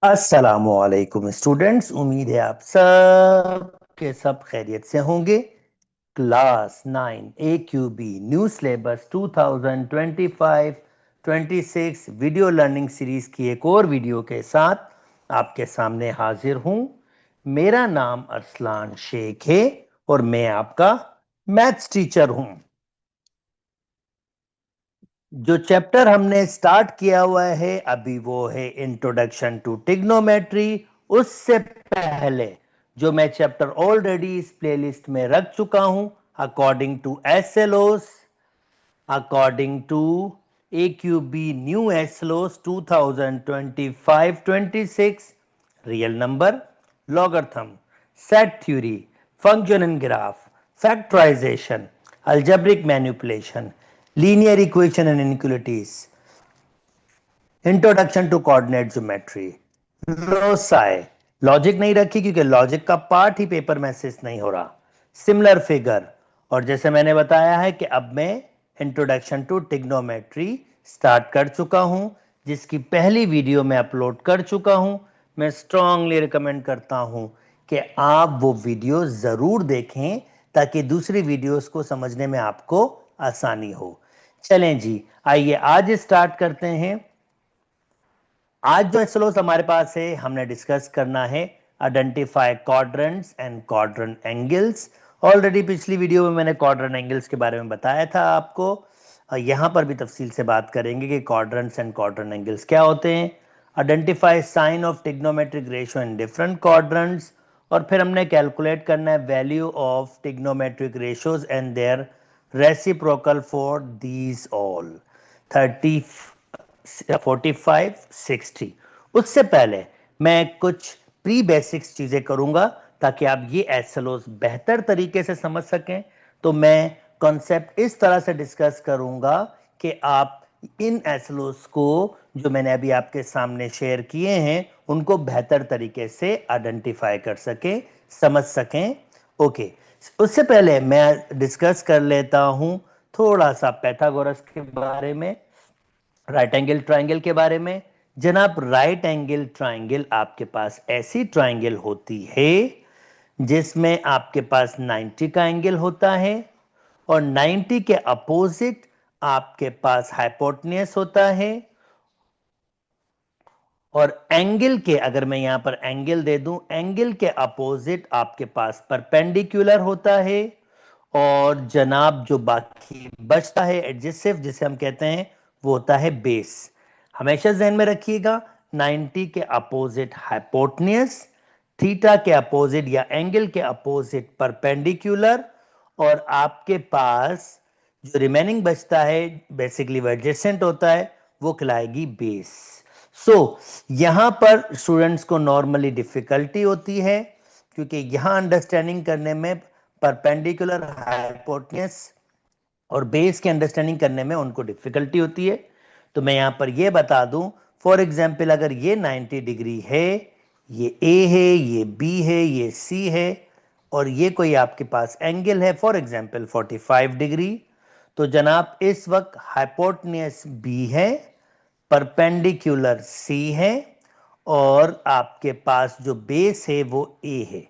अस्सलामुअलैकुम स्टूडेंट्स, उम्मीद है आप सब के सब खैरियत से होंगे। Class 9 AQB new syllabus 2025-26 video learning series की एक और वीडियो के साथ आपके सामने हाजिर हूं। मेरा नाम अरसलान शेख है और मैं आपका मैथ्स टीचर हूं। जो चैप्टर हमने स्टार्ट किया हुआ है अभी वो है इंट्रोडक्शन टू ट्रिग्नोमेट्री। उससे पहले जो मैं चैप्टर ऑलरेडी इस प्लेलिस्ट में रख चुका हूं, according to SLOs, according to AQB new SLOs 2025-26, real number, logarithm, set theory, function and graph, factorization, algebraic manipulation, linear equation and inequalities, introduction to coordinate geometry, loci, logic नहीं रखी क्योंकि logic का part ही paper में assist नहीं हो रहा, similar figure. और जैसे मैंने बताया है कि अब मैं इंट्रोडक्शन टू ट्रिग्नोमेट्री स्टार्ट कर चुका हूं, जिसकी पहली वीडियो मैं अपलोड कर चुका हूं। मैं स्ट्रांगली रिकमेंड करता हूं कि आप वो वीडियो जरूर देखें ताकि दूसरी वीडियोस को समझने में आपको आसानी हो। चलें जी, आइए आज स्टार्ट करते हैं। आज जो एसएलओस हमारे पास है, हमने डिस्कस करना है identify quadrants and quadrant angles. Already पिछली वीडियो में मैंने क्वाड्रेंट एंगल्स के बारे में बताया था आपको। यहां पर भी तफसील से बात करेंगे कि क्वाड्रेंट्स एंड क्वाड्रेंट एंगल्स क्या होते हैं। Identify sign of trigonometric ratio in different quadrants, और फिर हमने कैलकुलेट करना है value of trigonometric ratios and their reciprocal for these all 30, 45, 60। उससे पहले मैं कुछ प्री बेसिक्स चीजें करूंगा ताकि आप ये एसएलओस बेहतर तरीके से समझ सकें। तो मैं कॉन्सेप्ट इस तरह से डिस्कस करूंगा कि आप इन एसएलओस को जो मैंने अभी आपके सामने शेयर किए हैं उनको बेहतर तरीके से आइडेंटिफाई कर सकें, समझ सकें। ओके, उससे पहले मैं डिस्कस कर लेता हूं थोड़ा सा पाइथागोरस के बारे में, राइट एंगल ट्राइंगल के बारे में। जनाब, राइट एंगल ट्राइंगल आपके पास ऐसी ट्राइंगल होती है जिसमें आपके पास 90 का एंगल होता है और 90 के अपोजिट आपके पास हाइपोटेन्यूस होता है। और एंगल के, अगर मैं यहां पर एंगल दे दूं, एंगल के अपोजिट आपके पास परपेंडिकुलर होता है। और जनाब जो बाकी बचता है एडजेसिव, जिसे हम कहते हैं, वो होता है बेस। हमेशा ध्यान में रखिएगा, 90 के अपोजिट हाइपोटेन्यूस, थीटा के अपोजिट या एंगल के अपोजिट परपेंडिकुलर, और आपके पास जो रिमेनिंग बचता है बेसिकली वो एडजेसेंट होता है, वो कहलाएगी बेस। सो यहां पर स्टूडेंट्स को नॉर्मली डिफिकल्टी होती है क्योंकि यहां अंडरस्टैंडिंग करने में परपेंडिकुलर, हाइपोटेन्यूस और बेस की अंडरस्टैंडिंग करने में उनको डिफिकल्टी होती है। तो मैं यहां पर यह बता दूं, फॉर एग्जांपल अगर ये 90 डिग्री है, ये ए है, ये बी है, ये सी है, और ये कोई आपके पास एंगल है फॉर एग्जांपल 45 डिग्री, तो जनाब इस वक्त हाइपोटेन्यूस बी है, परपेंडिकुलर सी है, और आपके पास जो बेस है वो ए है।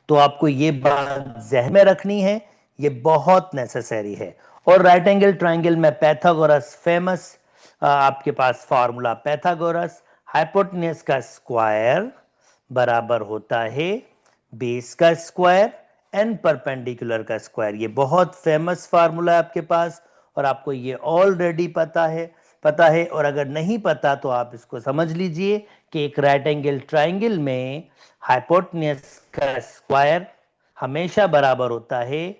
तो आपको ये बात जहन में रखनी है, ये बहुत नेसेसरी है। और राइट एंगल ट्राइंगल में पैथागोरस फेमस, आपके पास फार्मूला पैथागोरस, हाइपोटेन्यूस का स्क्वायर बराबर होता है बेस का स्क्वायर एंड परपेंडिकुलर का स्क्वायर। ये बहुत फेमस फार्मूला है आपके पास और आपको ये ऑलरेडी पता है। और अगर नहीं पता तो आप इसको समझ लीजिए कि एक राइट एंगल ट्राइंगल में हाइपोटेन्यूस का स्क्वायर हमेशा बराबर होता है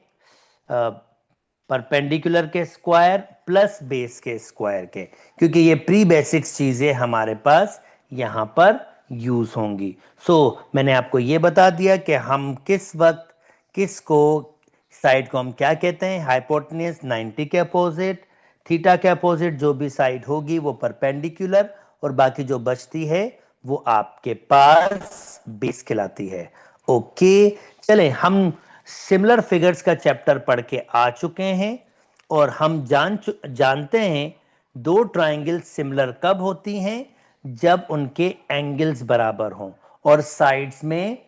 परपेंडिकुलर के स्क्वायर प्लस बेस के स्क्वायर के, क्योंकि ये प्री बेसिक्स चीजें हमारे पास यहां पर यूज होंगी। सो मैंने आपको ये बता दिया कि हम किस वक्त किसको, साइड को हम क्या कहते हैं, हाइपोटेन्यूस 90 के अपोजिट, थीटा के अपोजिट जो भी साइड होगी वो परपेंडिकुलर, और बाकी जो बचती है वो आपके पास बेस कहलाती है। ओके, चले हम सिमिलर फिगर्स का चैप्टर पढ़ के आ चुके हैं और हम जानते हैं दो ट्राइंगल सिमिलर कब होती हैं, जब उनके एंगल्स बराबर हों और साइड्स में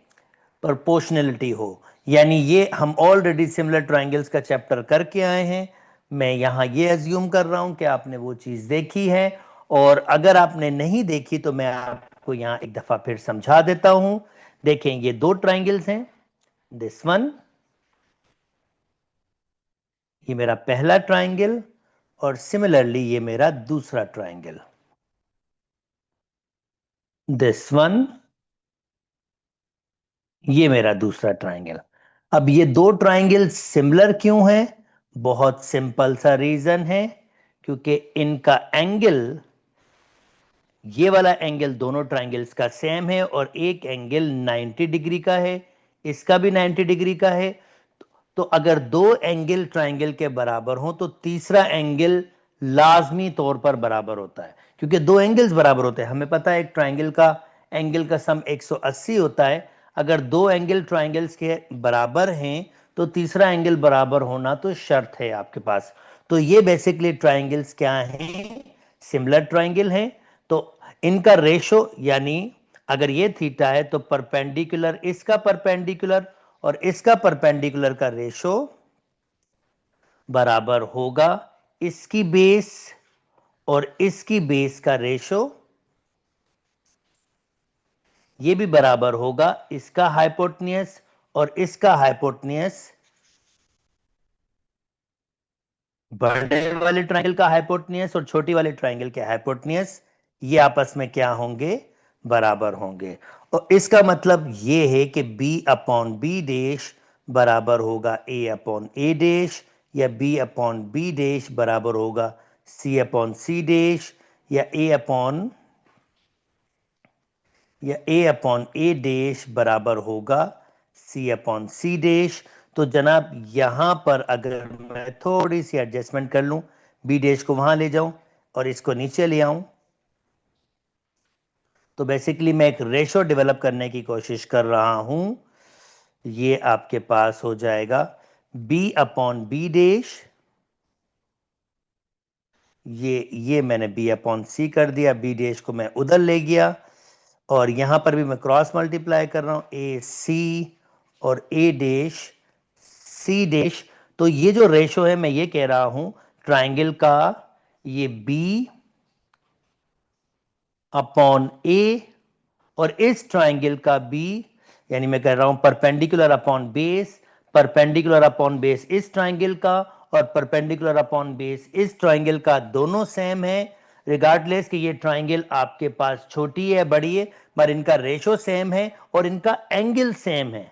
प्रोपोर्शनलिटी हो। यानी ये हम ऑलरेडी सिमिलर ट्रायंगल्स का चैप्टर करके आए हैं। मैं यहाँ ये अज्यूम कर रहा हूँ कि आपने वो चीज़ देखी है, और अगर आपने नहीं देखी तो मैं आपको यहाँ एक दफ़ा फिर समझा देता हूँ। देखें, ये दो ट्रायंगल्स हैं, दिस वन, ये मेरा पहला ट्रायंगल, और सिमिलरली ये मेरा दूसरा ट्रायंगल, दिस वन, ये मेरा दूसरा ट्रायंगल। अब ये दो ट्रायंगल सिमिलर क्यों हैं? बहुत सिंपल सा रीजन है, क्योंकि इनका एंगल, ये वाला एंगल दोनों ट्रायंगल्स का सेम है, और एक एंगल 90 डिग्री का है, इसका भी 90 डिग्री का है। तो अगर दो एंगल ट्रायंगल के बराबर हो तो तीसरा एंगल लाजमी तौर पर बराबर होता है, क्योंकि दो एंगल्स बराबर होते हैं। हमें पता है एक ट्रायंगल का एंगल का सम 180 होता है। अगर दो एंगल ट्रायंगल्स के बराबर हैं तो तीसरा एंगल बराबर होना तो शर्त है आपके पास। तो ये बेसिकली ट्रायंगल्स क्या हैं? सिमिलर ट्रायंगल हैं। तो इनका रेशो, यानी अगर ये थीटा है तो परपेंडिकुलर इसका परपेंडिकुलर और इसका परपेंडिकुलर का रेशो बराबर होगा इसकी बेस और इसकी बेस का रेशो, ये भी बराबर होगा इसका हाइपोटेन्यूज और इसका हाइपोटेन्यूज। बड़े वाले ट्रायंगल का हाइपोटेन्यूज और छोटी वाले ट्रायंगल के हाइपोटेन्यूज ये आपस में क्या होंगे? बराबर होंगे। और इसका मतलब ये है कि b अपॉन बी डैश बराबर होगा a अपॉन ए डैश, या b अपॉन बी डैश बराबर होगा c अपॉन सी डैश, या a अपॉन ए डैश बराबर होगा c अपॉन सी डैश। तो जनाब यहां पर अगर मैं थोड़ी सी एडजस्टमेंट कर लूं, बी डैश को वहां ले जाऊं और इसको नीचे ले आऊं, तो बेसिकली मैं एक रेशो डेवलप करने की कोशिश कर रहा हूं। ये आपके पास हो जाएगा b अपॉन बी डैश, ये मैंने b अपॉन सी कर दिया, बी डैश को मैं उधर ले गया, और यहां पर भी मैं क्रॉस मल्टीप्लाई कर रहा हूं, ए सी और ए डैश सी डैश। तो ये जो रेशो है मैं ये कह रहा हूं ट्रायंगल का, ये b अपॉन ए और इस ट्रायंगल का b, यानी मैं कह रहा हूं perpendicular upon base, perpendicular upon base इस ट्रायंगल का और परपेंडिकुलर अपॉन बेस इस ट्रायंगल का, दोनों सेम है। रिगार्डलेस कि ये ट्रायंगल आपके पास छोटी है बड़ी है, पर इनका रेशो सेम है और इनका एंगल सेम है।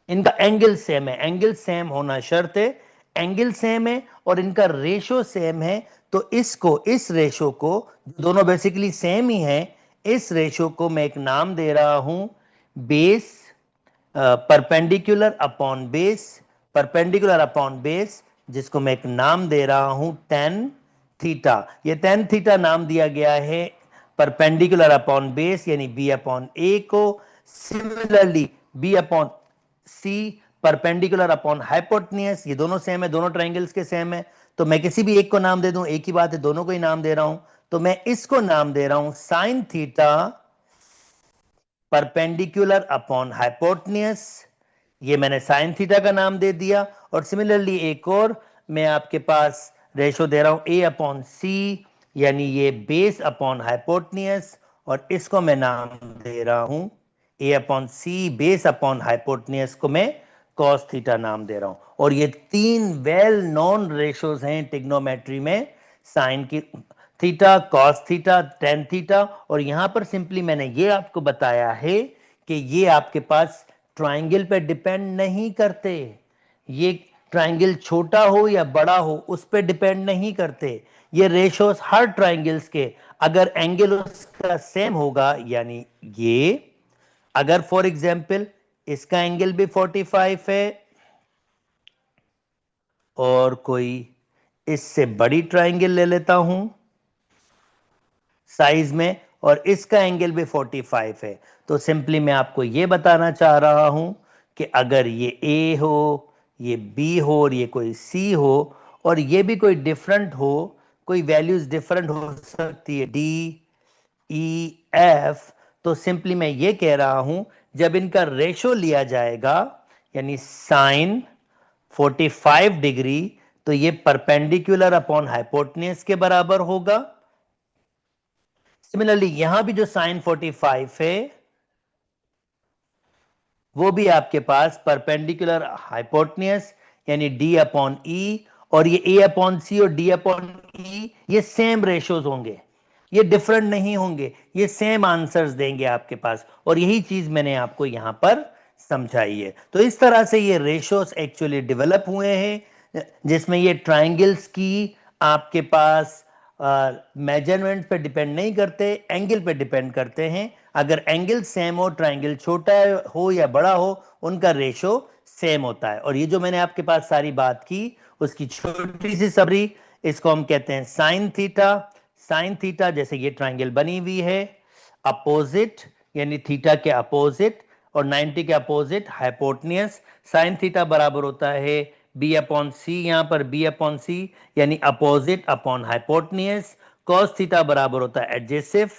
इनका एंगल सेम है, एंगल सेम होना शर्त है। एंगल सेम है और इनका रेशो सेम है, तो इसको, इस रेशो को, दोनों बेसिकली सेम ही है, इस रेशो को मैं एक नाम दे रहा हूं base, perpendicular upon base, perpendicular upon base, जिसको मैं एक नाम दे रहा हूं टेन थीटा। ये टेन थीटा नाम दिया गया है परपेंडिकुलर अपॉन बेस यानी बी अपॉन ए को। Similarly B upon C perpendicular upon hypotenuse, ये दोनों सेम है, दोनों ट्रायंगल्स के सेम है। तो मैं किसी भी एक को नाम दे दूं, एक ही बात है, दोनों को ही नाम दे रहा हूं। तो मैं इसको नाम दे रहा हूं sine theta perpendicular upon hypotenuse, ये मैंने साइन थीटा का नाम दे दिया। और सिमिलरली एक और मैं आपके पास रेशो दे रहा हूं ए अपॉन सी, यानी ये बेस अपॉन हाइपोटेन्यूज, और इसको मैं नाम दे रहा हूं ए अपॉन सी बेस अपॉन हाइपोटेन्यूज को मैं कॉस थीटा नाम दे रहा हूं। और ये तीन वेल नोन रेशोज हैं टिग्नोमेट्री में, साइन की theta, cos theta, tan theta. और यहां पर सिंपली मैंने ये आपको बताया है कि ये आपके पास ट्रायंगल पे डिपेंड नहीं करते, ये ट्रायंगल छोटा हो या बड़ा हो उस पे डिपेंड नहीं करते। ये रेशोस हर ट्रायंगल्स के, अगर एंगल उसका सेम होगा, यानी ये, अगर फॉर एग्जांपल इसका एंगल भी 45 है और कोई इससे बड़ी ट्रायंगल ले लेता हूं साइज में, और इसका एंगल भी 45 है, तो सिंपली मैं आपको यह बताना चाह रहा हूं कि अगर ये A हो, ये B हो और ये कोई C हो, और ये भी कोई डिफरेंट हो, कोई वैल्यूज डिफरेंट हो सकती है D, ई एफ, तो सिंपली मैं ये कह रहा हूं जब इनका रेशो लिया जाएगा यानी साइन 45 डिग्री, तो ये परपेंडिकुलर अपॉन हाइपोटेन्यूज के बराबर होगा। सिमिलरली यहां भी जो साइन 45 है वो भी आपके पास परपेंडिकुलर हाइपोटेन्यूज यानी डी अपॉन ई, और ये ए अपॉन सी और डी अपॉन ई ये सेम रेशोज होंगे, ये डिफरेंट नहीं होंगे, ये सेम आंसर्स देंगे आपके पास, और यही चीज मैंने आपको यहां पर समझाई है। तो इस तरह से ये रेशोज एक्चुअली डेवलप हुए हैं जिसमें ये ट्राइंगल्स की आपके पास मेजरमेंट पे डिपेंड नहीं करते, एंगल पे डिपेंड करते हैं। अगर एंगल सेम हो, ट्राइंगल छोटा हो या बड़ा हो, उनका रेशो सेम होता है। और ये जो मैंने आपके पास सारी बात की उसकी छोटी सी समरी, इसको हम कहते हैं साइन थीटा। साइन थीटा जैसे ये ट्राइंगल बनी हुई है, अपोजिट यानी थीटा के अपोजिट और 90 के अपोजिट हाइपोटेन्यूज, साइन थीटा बराबर होता है बी अपॉन सी, यहां पर बी अपॉन सी यानी opposite upon hypotenuse. Cos theta बराबर होता है एडजेसिव,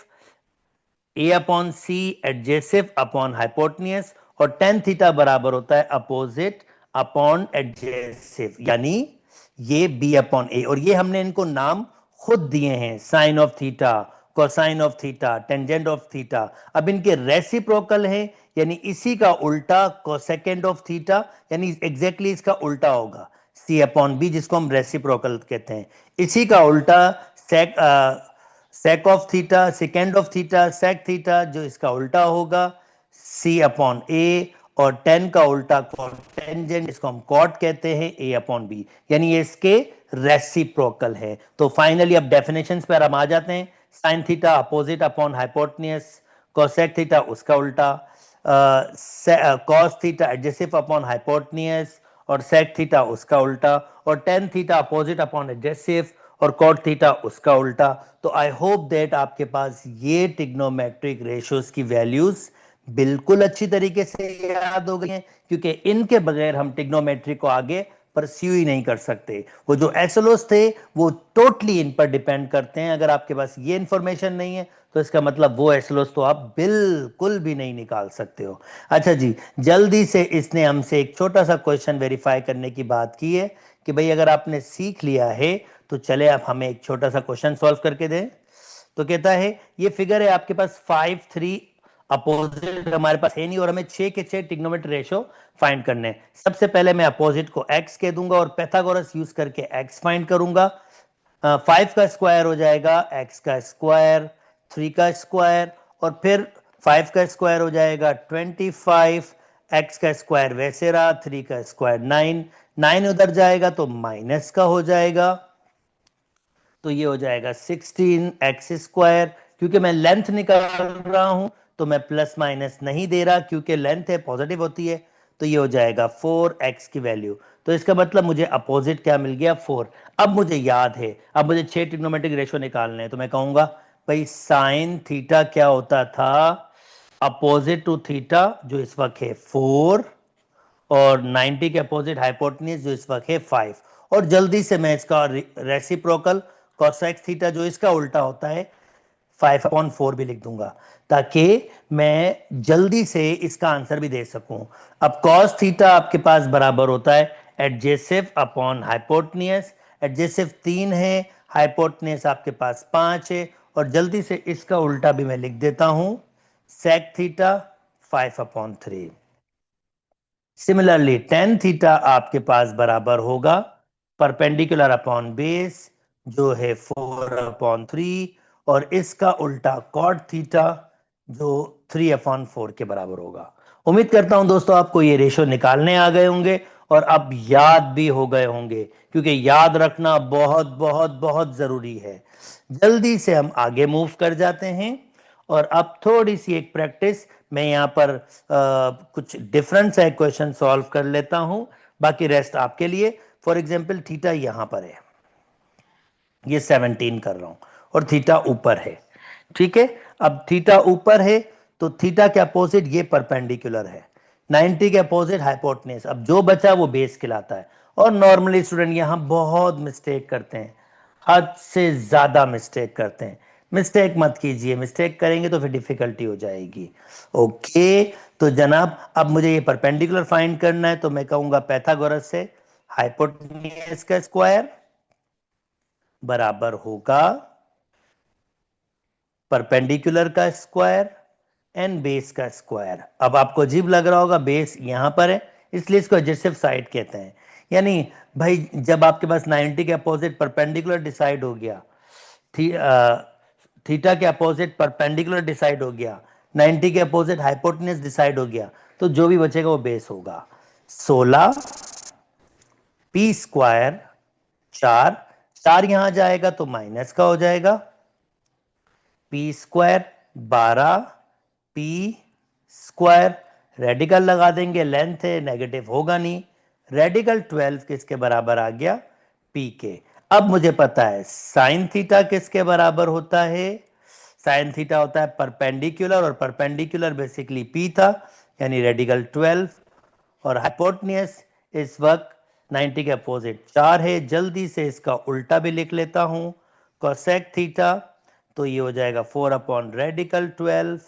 ए अपॉन सी एडजेसिव अपॉन हाइपोटेन्यूज, और टेन थीटा बराबर होता है अपोजिट अपॉन एडजेसिव यानी ये बी अपॉन ए। और ये हमने इनको नाम खुद दिए हैं, sine of theta, cosine of theta, tangent of theta. अब इनके रेसिप्रोकल है यानी इसी का उल्टा कोसेकेंड ऑफ थीटा, यानी एग्जैक्टली इसका उल्टा होगा सी अपॉन बी, जिसको हम रेसिप्रोकल कहते हैं। इसी का उल्टा sec sec of theta, second of theta, sec theta, जो इसका उल्टा होगा सी अपॉन ए, और टेन का उल्टा टेंजेंट, इसको हम कॉट कहते हैं, ए अपॉन बी, यानी ये इसके रेसिप्रोकल है। तो फाइनली अब डेफिनेशंस पर हम आ जाते हैं। Sine theta opposite upon hypotenuse, cosec theta उसका उल्टा, कॉस थीटा एडजेसिव अपॉन हाइपोटेन्यूज और सेक थीटा उसका उल्टा, और टेन थीटा अपोजिट अपॉन एडजेसिव और कॉट थीटा उसका उल्टा। तो आई होप दैट आपके पास ये ट्रिग्नोमेट्रिक रेशियोज की वैल्यूज बिल्कुल अच्छी तरीके से याद हो गई हैं, क्योंकि इनके बगैर हम ट्रिग्नोमेट्री को आगे परस्यू ही नहीं कर सकते। वो जो एसएलओस थे वो टोटली इन पर डिपेंड करते हैं। अगर आपके पास ये इंफॉर्मेशन नहीं है तो इसका मतलब वो एसएलओस तो आप बिल्कुल भी नहीं निकाल सकते हो। अच्छा जी, जल्दी से इसने हमसे एक छोटा सा क्वेश्चन वेरीफाई करने की बात की है कि भाई अगर आपने सीख लिया है तो चले आप हमें एक छोटा सा क्वेश्चन सॉल्व करके दें। तो कहता है ये फिगर है आपके पास 5, 3 अपोजिट हमारे पास है नहीं, और हमें 6 के 6 ट्रिग्नोमेट्री रेशो फाइंड करने हैं। सबसे पहले मैं अपोजिट को x कह दूंगा और पैथागोरस यूज करके x फाइंड करूंगा। 5 का स्क्वायर हो जाएगा x का स्क्वायर, 3 का स्क्वायर, और फिर 5 का स्क्वायर हो जाएगा 25, x का स्क्वायर वैसे रहा, 3 का स्क्वायर 9, 9 उधर जाएगा तो माइनस का हो जाएगा, तो ये हो जाएगा 16x स्क्वायर। क्योंकि मैं लेंथ निकाल रहा हूं तो मैं प्लस माइनस नहीं दे रहा, क्योंकि लेंथ है पॉजिटिव होती है, तो ये हो जाएगा 4x की वैल्यू। तो इसका मतलब मुझे अपोजिट क्या मिल गया, 4। अब मुझे याद है, अब मुझे 6 ट्रिग्नोमेट्रिक रेशो निकालने हैं, तो मैं कहूंगा भाई साइन थीटा क्या होता था, अपोजिट टू थीटा जो इस वक्त है 4, और 90 के अपोजिट हाइपोटेन्यूज जो इस वक्त है 5। और जल्दी से मैं इसका रेसिप्रोकल कोसेक थीटा जो इसका उल्टा होता है 5/4 भी लिख दूंगा, ताकि मैं जल्दी से इसका आंसर भी दे सकूं। अब कॉस थीटा आपके पास बराबर होता है एडजेसिव अपॉन हाइपोटेन्यूज। एडजेसिव 3 है, हाइपोटेन्यूज आपके पास 5 है, और जल्दी से इसका उल्टा भी मैं लिख देता हूं sec theta 5/3। Similarly tan theta आपके पास बराबर होगा परपेंडिकुलर अपॉन बेस जो है 4/3, और इसका उल्टा कॉट थीटा जो 3/4 के बराबर होगा। उम्मीद करता हूं दोस्तों आपको ये रेशो निकालने आ गए होंगे और अब याद भी हो गए होंगे, क्योंकि याद रखना बहुत बहुत बहुत जरूरी है। जल्दी से हम आगे मूव कर जाते हैं, और अब थोड़ी सी एक प्रैक्टिस मैं यहाँ पर कुछ डिफरेंट सा क्वेश्चन सॉल्व कर लेता हूं, बाकी रेस्ट आपके लिए। फॉर एग्जांपल थीटा यहां पर है, ये 17 कर रहा हूं, और थीटा ऊपर है, ठीक है। अब थीटा ऊपर है तो थीटा के अपोजिट ये परपेंडिकुलर है, 90 के अपोजिट हाइपोटेन्यूज। अब जो बचा वो बेस कहलाता है। और नॉर्मली स्टूडेंट यहां बहुत मिस्टेक करते हैं, हद से ज्यादा मिस्टेक करते हैं। मिस्टेक मत कीजिए, मिस्टेक करेंगे तो फिर डिफिकल्टी हो जाएगी। ओके, तो जनाब अब मुझे ये परपेंडिकुलर फाइंड करना है, तो मैं कहूंगा पैथागोरस से हाइपोटेन्यूज का स्क्वायर बराबर होगा परपेंडिकुलर का स्क्वायर एन बेस का स्क्वायर। अब आपको अजीब लग रहा होगा, बेस यहां पर है इसलिए इसको एडजेसिव साइड कहते हैं। यानी भाई जब आपके पास 90 के अपोजिट परपेंडिकुलर डिसाइड हो गया, थी, थीटा के अपोजिट परपेंडिकुलर डिसाइड हो गया, 90 के अपोजिट हाइपोटेन्यूज डिसाइड हो गया, तो जो भी बचेगा वो बेस होगा। 16 पी स्क्वायर, 4 4 यहां जाएगा तो माइनस का हो जाएगा, P square 12 P square, radical लगा देंगे, लेंथ है नेगेटिव होगा नहीं, रेडिकल 12 किसके बराबर आ गया, पी के। अब मुझे पता है साइन थीटा किसके बराबर होता है, साइन थीटा होता है परपेंडिकुलर, और परपेंडिकुलर बेसिकली पी था, यानी रेडिकल 12, और हाइपोटेन्यूज इस वक्त 90 के अपोजिट 4 है। जल्दी से इसका उल्टा भी लिख लेता हूं, कोसेक थीटा, तो ये हो जाएगा 4 अपॉन रेडिकल 12।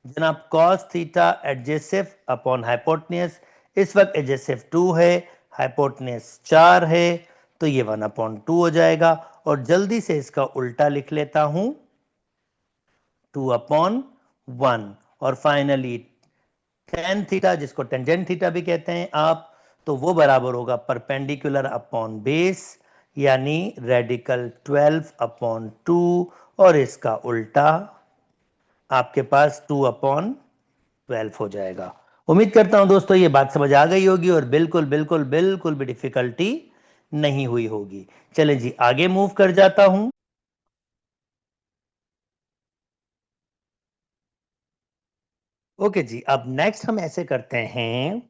जनाब कॉस थीटा एडजेसिव अपॉन हाइपोटेन्यूज, इस वक्त एडजेसिव 2 है, हाइपोटेन्यूज 4 है, तो ये 1 अपॉन 2 हो जाएगा। और जल्दी से इसका उल्टा लिख लेता हूं, 2 अपॉन 1। और फाइनली टेन थीटा, जिसको टेंजेंट थीटा भी कहते हैं आप, तो वो बराबर होगा परपेंडिकुलर अपॉन बेस, यानी रेडिकल 12 अपॉन 2, और इसका उल्टा आपके पास 2 अपॉन 12 हो जाएगा। उम्मीद करता हूं दोस्तों ये बात समझ आ गई होगी और बिल्कुल बिल्कुल बिल्कुल भी डिफिकल्टी नहीं हुई होगी। चलें जी आगे मूव कर जाता हूं। ओके जी, अब नेक्स्ट हम ऐसे करते हैं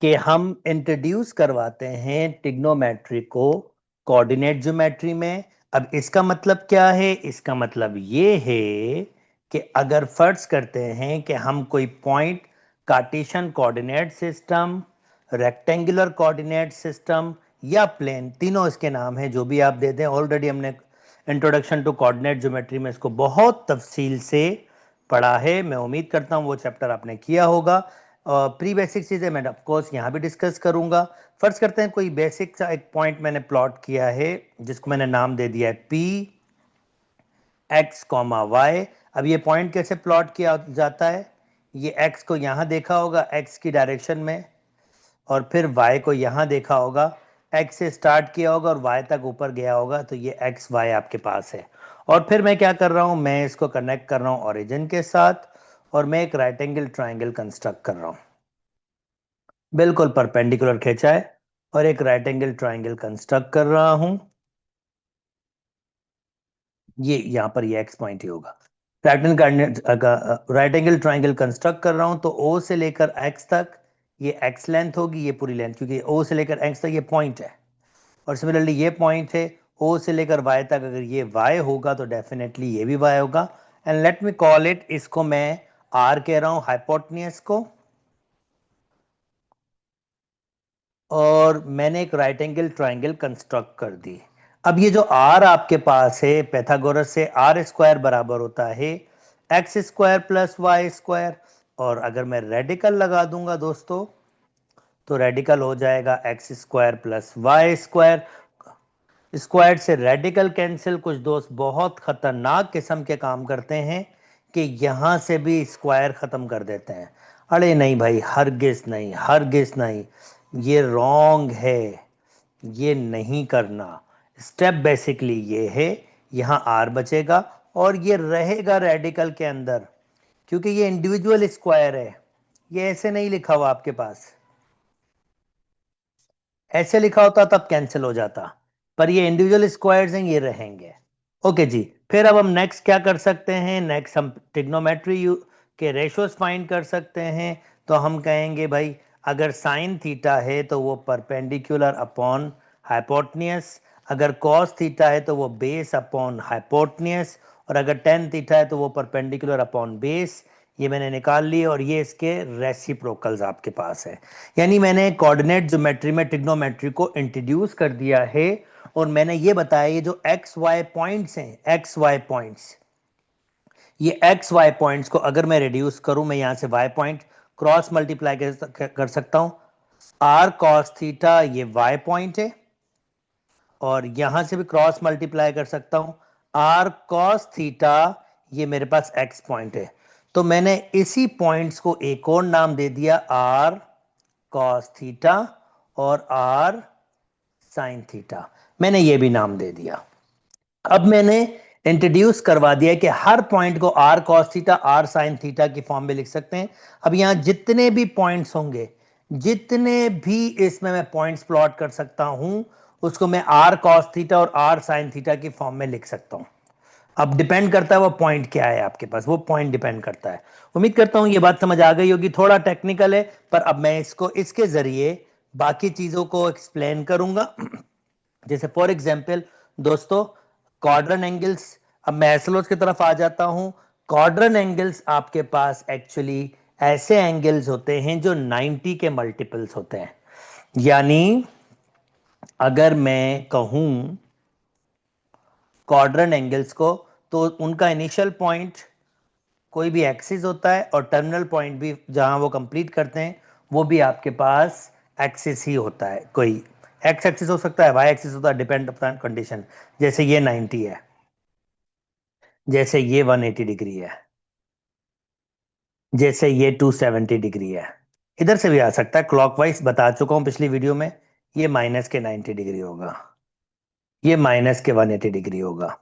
कि हम इंट्रोड्यूस करवाते हैं ट्रिग्नोमेट्री को कोऑर्डिनेट ज्योमेट्री में। अब इसका मतलब क्या है, इसका मतलब ये है कि अगर फर्ज करते हैं कि हम कोई point Cartesian coordinate system, rectangular coordinate system या प्लेन, तीनों इसके नाम हैं, जो भी आप दे दें, ऑलरेडी हमने इंट्रोडक्शन टू कोऑर्डिनेट ज्योमेट्री में इसको बहुत तफसील से पढ़ा है। मैं उम्मीद करता हूं वो चैप्टर आपने किया होगा। प्री बेसिक चीजें मैं ऑफ कोर्स यहाँ भी डिस्कस करूंगा। फर्ज करते हैं कोई बेसिक सा एक पॉइंट मैंने प्लॉट किया है, जिसको मैंने नाम दे दिया है पी एक्स कॉमा वाई। अब ये पॉइंट कैसे प्लॉट किया जाता है, ये एक्स को यहाँ देखा होगा एक्स की डायरेक्शन में, और फिर y को यहाँ देखा होगा, x से स्टार्ट किया होगा और y तक ऊपर गया होगा, तो ये x y आपके पास है। और फिर मैं क्या कर रहा हूँ, मैं इसको कनेक्ट कर रहा हूँ ओरिजिन के साथ, और मैं एक राइट एंगल ट्राइंगल कंस्ट्रक्ट कर रहा हूँ, बिल्कुल परपेंडिकुलर खींचा है, और एक राइट एंगल ट्राइंगल कंस्ट्रक्ट कर रहा हूँ। ये यहाँ पर ये x पॉइंट ही होगा। राइट एंगल ट्राइंगल कंस्ट्रक्ट कर रहा हूँ, तो O से लेकर x तक ये x लेंथ होगी, ये पूरी लेंथ, क्योंकि O से लेकर x तक ये पॉइंट है, और सिमिलरली ये पॉइंट है O से लेकर Y तक, अगर ये Y होगा तो डेफिनेटली ये भी Y होगा। And let me call it, इसको मैं R कह रहा हूं हाइपोटेन्यूज को, और मैंने एक राइट एंगल ट्राइंगल कंस्ट्रक्ट कर दी। अब ये जो R आपके पास है पैथागोरस से, आर स्क्वायर बराबर होता है x square plus Y square, और अगर मैं रेडिकल लगा दूंगा दोस्तों, तो रेडिकल हो जाएगा X square plus Y square. Square से रेडिकल कैंसिल, कुछ दोस्त बहुत खतरनाक किस्म के काम करते हैं कि यहां से भी स्क्वायर खत्म कर देते हैं। अरे नहीं भाई, हरगिज नहीं, हरगिज नहीं, ये रॉन्ग है, ये नहीं करना। स्टेप बेसिकली ये है, यहां आर बचेगा और ये रहेगा रेडिकल के अंदर, क्योंकि ये इंडिविजुअल स्क्वायर है। ये ऐसे नहीं लिखा हुआ आपके पास, ऐसे लिखा होता तब कैंसिल हो जाता, पर ये इंडिविजुअल स्क्वायर्स हैं, ये रहेंगे। ओके जी, फिर अब हम नेक्स्ट क्या कर सकते हैं, नेक्स्ट हम ट्रिग्नोमेट्री के रेशोज फाइंड कर सकते हैं। तो हम कहेंगे भाई अगर साइन थीटा है तो वो परपेंडिकुलर अपॉन हाइपोटेन्यूज, अगर कॉस थीटा है तो वो बेस अपॉन हाइपोटेन्यूज, और अगर टेन थीटा है तो वो परपेंडिकुलर अपॉन बेस। ये मैंने निकाल लिए, और ये इसके रेसिप्रोकल्स आपके पास है। यानी मैंने कोऑर्डिनेट ज्योमेट्री में ट्रिग्नोमेट्री को इंट्रोड्यूस कर दिया है, और मैंने ये बताया ये जो एक्स वाई पॉइंट्स हैं, एक्स वाई पॉइंट्स, ये एक्स वाई पॉइंट्स को अगर मैं रिड्यूस करूं, मैं यहां से वाई पॉइंट क्रॉस मल्टीप्लाई कर सकता हूं। आर कॉस थीटा ये वाई पॉइंट है, और यहां से भी क्रॉस मल्टीप्लाई कर सकता हूं। आर कॉस थीटा ये मेरे पास एक्स पॉइंट है, तो मैंने इसी पॉइंट्स को एक और नाम दे दिया, आर कॉस थीटा और आर साइन थीटा, मैंने ये भी नाम दे दिया। अब मैंने इंट्रोड्यूस करवा दिया कि हर पॉइंट को r cos theta r sine theta की फॉर्म में लिख सकते हैं। अब यहां जितने भी पॉइंट्स होंगे, जितने भी इसमें मैं पॉइंट्स प्लॉट कर सकता हूं, उसको मैं आर कॉस थीटा और आर साइन थीटा की फॉर्म में लिख सकता हूं। अब डिपेंड करता है वो पॉइंट क्या है आपके पास, वो पॉइंट डिपेंड करता है। उम्मीद करता हूं ये बात समझ आ गई होगी, थोड़ा टेक्निकल है, पर अब मैं इसको इसके जरिए बाकी चीजों को एक्सप्लेन करूंगा। जैसे फॉर एग्जाम्पल दोस्तों, क्वाड्रेंट एंगल्स। अब मैं एसएलओस की तरफ आ जाता हूं। क्वाड्रेंट एंगल्स आपके पास एक्चुअली ऐसे एंगल्स होते हैं जो 90 के मल्टीपल्स होते हैं। यानी अगर मैं कहूं क्वाड्रेंट एंगल्स को, तो उनका इनिशियल पॉइंट कोई भी एक्सिस होता है, और टर्मिनल पॉइंट भी जहां वो कंप्लीट करते हैं वो भी आपके पास एक्सिस ही होता है। कोई एक्स एक्सिस हो सकता है, वाई एक्सिस होता है, डिपेंड अपॉन कंडीशन। जैसे ये 90 है, जैसे ये 180 डिग्री है, जैसे ये 270 डिग्री है। इधर से भी आ सकता है, क्लॉकवाइज बता चुका हूं पिछली वीडियो में। ये माइनस के 90 डिग्री होगा, ये माइनस के 180 डिग्री होगा।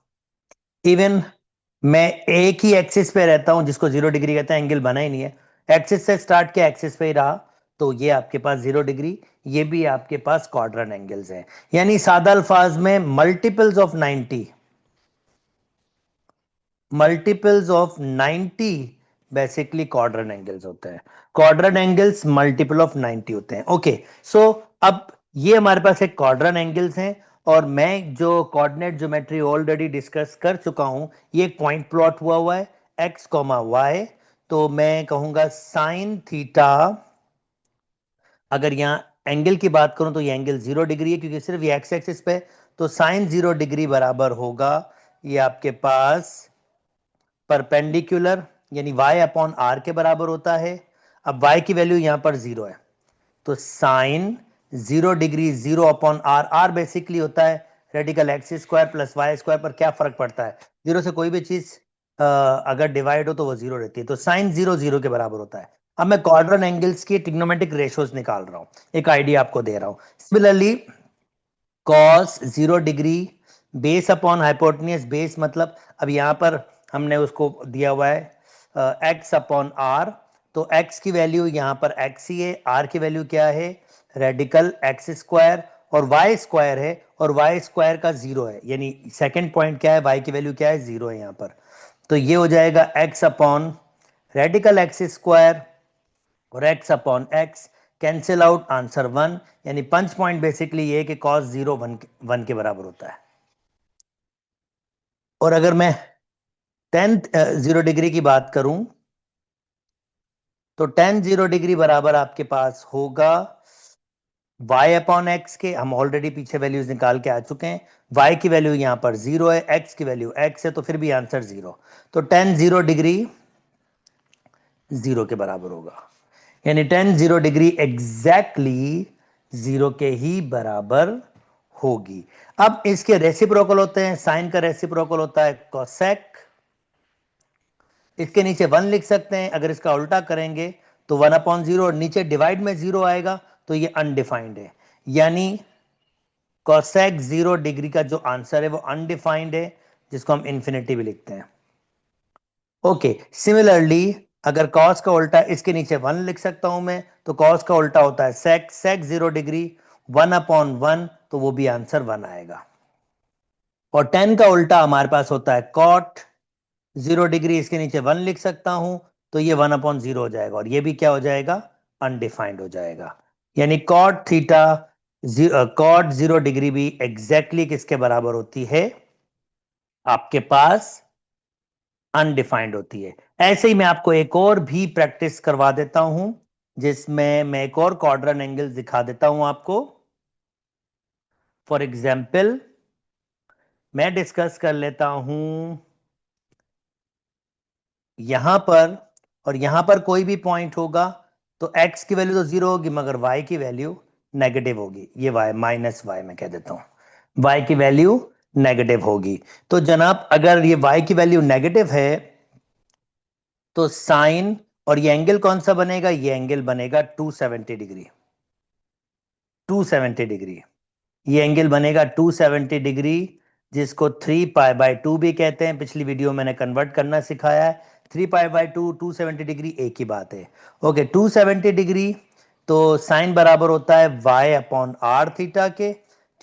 इवन मैं एक ही एक्सिस पे रहता हूं, जिसको 0 डिग्री कहते हैं, एंगल बना ही नहीं है, एक्सिस से स्टार्ट किया, एक्सिस पे ही रहा, तो ये आपके पास 0 डिग्री। ये भी आपके पास क्वाड्रेंट एंगल्स हैं। यानी सादा अल्फाज में multiples of 90, multiples of 90 basically quadrant angles होते हैं। क्वाड्रेंट एंगल्स मल्टीपल ऑफ 90 होते हैं। ओके, सो अब ये हमारे पास एक क्वाड्रेंट एंगल्स हैं, और मैं जो कोऑर्डिनेट ज्योमेट्री ऑलरेडी डिस्कस कर चुका हूं, ये एक पॉइंट प्लॉट हुआ है एक्स कॉमा वाई। तो मैं कहूंगा साइन थीटा, अगर यहां एंगल की बात करूं तो ये एंगल 0 डिग्री है, क्योंकि सिर्फ ये एक्स एक्सिस पे, तो साइन 0 डिग्री बराबर होगा ये आपके पास परपेंडिकुलर, यानी y अपॉन आर के बराबर होता है। अब y की वैल्यू यहां पर 0 है, तो sine 0 degree 0 upon r, r basically होता है radical x square plus Y square. पर क्या फर्क पड़ता है, जीरो से कोई भी चीज अगर डिवाइड हो तो वो जीरो रहती है, तो साइन 0 0 के बराबर होता है। अब मैं क्वाड्रेंट एंगल्स की ट्रिग्नोमेट्रिक रेशियोज निकाल रहा हूं, एक आइडिया आपको दे रहा हूं। Similarly cos 0 degree base upon hypotenuse, base मतलब अब यहां पर हमने उसको दिया हुआ है एक्स अपॉन आर, तो एक्स की वैल्यू यहां पर एक्स ही है, आर की वैल्यू क्या है, रेडिकल एक्स स्क्वायर, और वाई स्क्वायर है, और वाई स्क्वायर का 0 है, यानी सेकंड पॉइंट क्या है, वाई की वैल्यू क्या है, 0 है यहां पर। तो ये हो जाएगा x upon radical x square और x upon x, cancel out, answer 1। यानी पंच पॉइंट बेसिकली ये कि cos 0 1 के बराबर होता है। और अगर मैं 0 डिग्री की बात करूं, तो tan 0 डिग्री बराबर आपके पास होगा y अपॉन एक्स के। हम ऑलरेडी पीछे वैल्यूज निकाल के आ चुके हैं, y की वैल्यू यहां पर 0 है, x की वैल्यू x है, तो फिर भी आंसर 0। तो tan 0 डिग्री 0 के बराबर होगा, यानी tan 0 डिग्री एग्जैक्टली 0 के ही बराबर होगी। अब इसके रेसिप्रोकल होते हैं, साइन का रेसिप्रोकल होता है कोसेक, इसके नीचे 1 लिख सकते हैं। अगर इसका उल्टा करेंगे तो 1/0, और नीचे डिवाइड में 0 आएगा, तो ये अनडिफाइंड है। यानी कोसेक 0 डिग्री का जो आंसर है वो अनडिफाइंड है, जिसको हम इंफिनिटी भी लिखते हैं। ओके, सिमिलरली अगर कॉस का उल्टा, इसके नीचे 1 लिख सकता हूं मैं, तो कॉस का उल्टा होता है सेक, सेक 0 डिग्री 1/1, तो वो भी आंसर 1 आएगा। और टेन का उल्टा हमारे पास होता है कॉट 0 डिग्री, इसके नीचे 1 लिख सकता हूं, तो ये 1/0 हो जाएगा, और ये भी क्या हो जाएगा, अनडिफाइंड हो जाएगा। यानी कॉट थीटा, कॉट 0 डिग्री भी एग्जैक्टली किसके बराबर होती है, आपके पास अनडिफाइंड होती है। ऐसे ही मैं आपको एक और भी प्रैक्टिस करवा देता हूं, जिसमें मैं एक और क्वाड्रेंट एंगल दिखा देता हूं आपको। फॉर एग्जाम्पल मैं डिस्कस कर लेता हूं यहां पर और यहां पर कोई भी पॉइंट होगा तो x की वैल्यू तो जीरो होगी मगर y की वैल्यू नेगेटिव होगी। ये y माइनस वाई मैं कह देता हूं, y की वैल्यू नेगेटिव होगी। तो जनाब अगर ये y की वैल्यू नेगेटिव है तो साइन और ये एंगल कौन सा बनेगा, ये एंगल बनेगा 270 डिग्री। 270 डिग्री ये एंगल बनेगा 270 डिग्री, जिसको 3 पाई बाय 2 भी कहते हैं। पिछली वीडियो मैंने कन्वर्ट करना सिखाया है। 3 पाई बाय 2 270 डिग्री एक ही बात है। ओके 270 डिग्री तो साइन बराबर होता है y अपॉन आर थीटा के,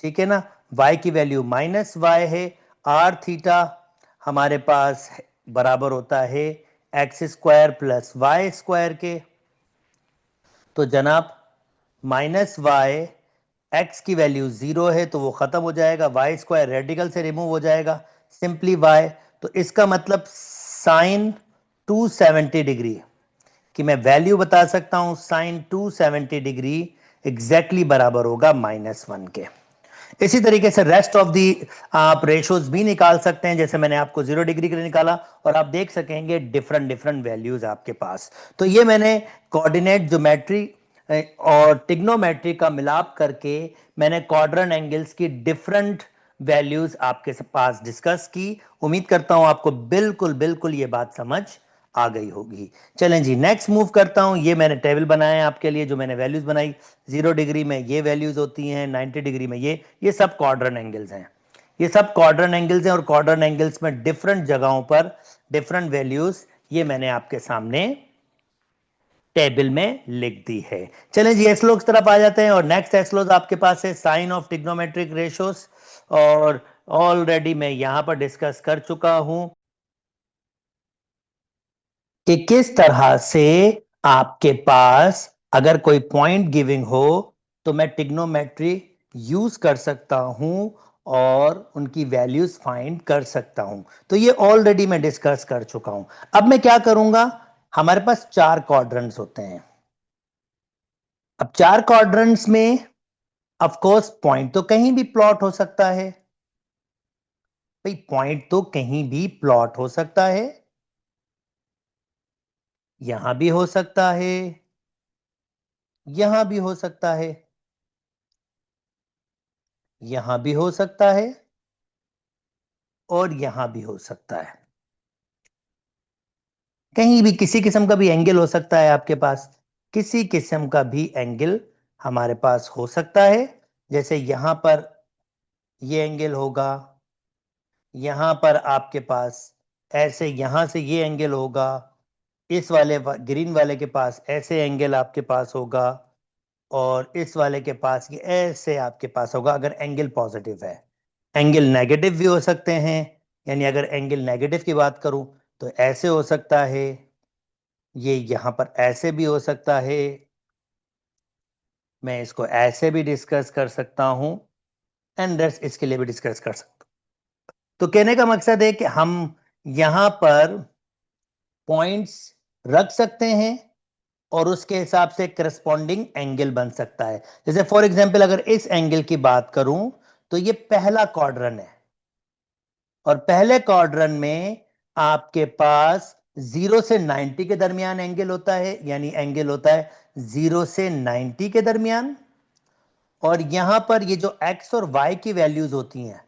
ठीक है ना। y की वैल्यू माइनस वाई है, आर थीटा हमारे पास बराबर होता है x square plus Y square के। तो जनाब माइनस वाई, एक्स की वैल्यू जीरो है तो वो खत्म हो जाएगा, वाई स्क्वायर रेडिकल से रिमूव हो जाएगा, सिंपली वाई। तो इसका मतलब साइन 270 डिग्री कि मैं वैल्यू बता सकता हूं साइन 270 डिग्री एग्जैक्टली बराबर होगा -1 के। इसी तरीके से रेस्ट ऑफ दी आप रेशोज भी निकाल सकते हैं, जैसे मैंने आपको 0 डिग्री के लिए निकाला और आप देख सकेंगे डिफरेंट डिफरेंट वैल्यूज आपके पास। तो ये मैंने कोऑर्डिनेट ज्योमेट्री और टिग्नोमेट्री का मिलाप करके मैंने क्वाड्रेंट एंगल्स की डिफरेंट वैल्यूज आपके पास डिस्कस की। उम्मीद करता हूं आपको बिल्कुल बिल्कुल ये बात समझ आ गई होगी। चलें जी नेक्स्ट मूव करता हूं। ये मैंने टेबल बनाया है आपके लिए, जो मैंने वैल्यूज बनाई 0 डिग्री में ये वैल्यूज होती हैं, 90 डिग्री में ये सब क्वाड्रेंट एंगल्स हैं। ये सब क्वाड्रेंट एंगल्स हैं और क्वाड्रेंट एंगल्स में डिफरेंट जगहों पर डिफरेंट वैल्यूज ये मैंने आपके सामने टेबल में लिख दी है। चलें जी एस्लोग्स तरफ आ जाते हैं और नेक्स्ट एस्लोज आपके पास है साइन ऑफ ट्रिग्नोमेट्रिक रेशियोज, और ऑलरेडी मैं यहां पर डिस्कस कर चुका हूं कि किस तरह से आपके पास अगर कोई पॉइंट गिविंग हो तो मैं ट्रिग्नोमेट्री यूज कर सकता हूं और उनकी वैल्यूज फाइंड कर सकता हूं। तो ये ऑलरेडी मैं डिस्कस कर चुका हूं। अब मैं क्या करूंगा, हमारे पास 4 क्वाड्रेंट्स होते हैं। अब 4 क्वाड्रेंट्स में ऑफ कोर्स पॉइंट तो कहीं भी प्लॉट हो सकता है। भाई पॉइंट तो कहीं भी प्लॉट हो सकता है, यहां भी हो सकता है, यहां भी हो सकता है, यहां भी हो सकता है और यहां भी हो सकता है। कहीं भी किसी किस्म का भी एंगल हो सकता है आपके पास, किसी किस्म का भी एंगल हमारे पास हो सकता है। जैसे यहां पर ये एंगल होगा, यहां पर आपके पास ऐसे यहां से ये एंगल होगा, इस वाले ग्रीन वाले के पास ऐसे एंगल आपके पास होगा और इस वाले के पास ये ऐसे आपके पास होगा अगर एंगल पॉजिटिव है। एंगल नेगेटिव भी हो सकते हैं, यानी अगर एंगल नेगेटिव की बात करूं तो ऐसे हो सकता है, ये यहां पर ऐसे भी हो सकता है, मैं इसको ऐसे भी डिस्कस कर सकता हूं एंड रेस्ट इसके लिए भी डिस्कस कर सकता हूं। तो कहने का मकसद है कि हम यहां पर पॉइंट्स रख सकते हैं और उसके हिसाब से करस्पॉन्डिंग एंगल बन सकता है। जैसे फॉर एग्जांपल अगर इस एंगल की बात करूं तो ये पहला क्वाड्रेंट है और पहले क्वाड्रेंट में आपके पास 0 से 90 के दरमियान एंगल होता है, यानी एंगल होता है 0 से 90 के दरमियान। और यहां पर ये जो x और y की वैल्यूज होती हैं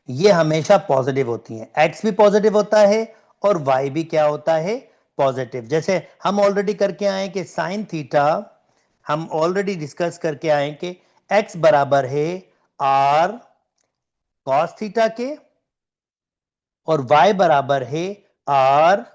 ये हमेशा पॉजिटिव होती हैं। x भी पॉजिटिव होता है और y भी क्या होता है, पॉजिटिव। जैसे हम ऑलरेडी करके आए कि साइन थीटा, हम ऑलरेडी डिस्कस करके आए कि x बराबर है r cos थीटा के और y बराबर है r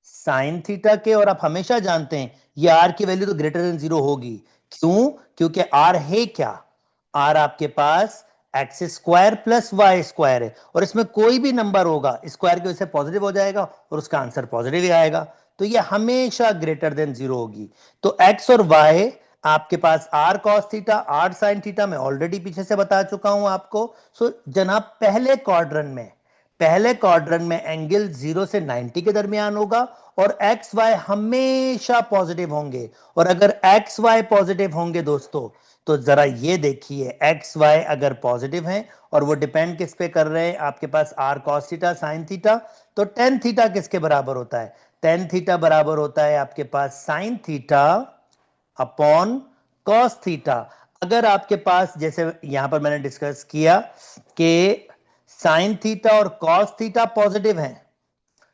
साइन थीटा के। और आप हमेशा जानते हैं ये r की वैल्यू तो ग्रेटर देन 0 होगी। क्यों? क्योंकि r है क्या, r आपके पास X square plus Y square है और इसमें कोई भी नंबर होगा स्क्वायर की वजह से पॉजिटिव हो जाएगा और उसका आंसर पॉजिटिव ही आएगा। तो ये हमेशा ग्रेटर देन 0 होगी। तो x और y आपके पास r cos theta r sin theta मैं ऑलरेडी पीछे से बता चुका हूं आपको। सो जनाब पहले क्वाड्रेंट में एंगल 0 से 90 के दरमियान होगा और एक्स वाई हमेशा पॉजिटिव होंगे। और अगर एक्स वाई पॉजिटिव होंगे दोस्तों तो जरा ये देखिए, एक्स वाई अगर पॉजिटिव हैं और वो डिपेंड किस पे कर रहे हैं, आपके पास R cos theta sine theta, तो टेन थीटा किसके बराबर होता है, टेन थीटा बराबर होता है आपके पास sine theta upon cos theta. अगर आपके पास, जैसे यहां पर मैंने डिस्कस किया कि साइन थीटा और कॉस थीटा पॉजिटिव है,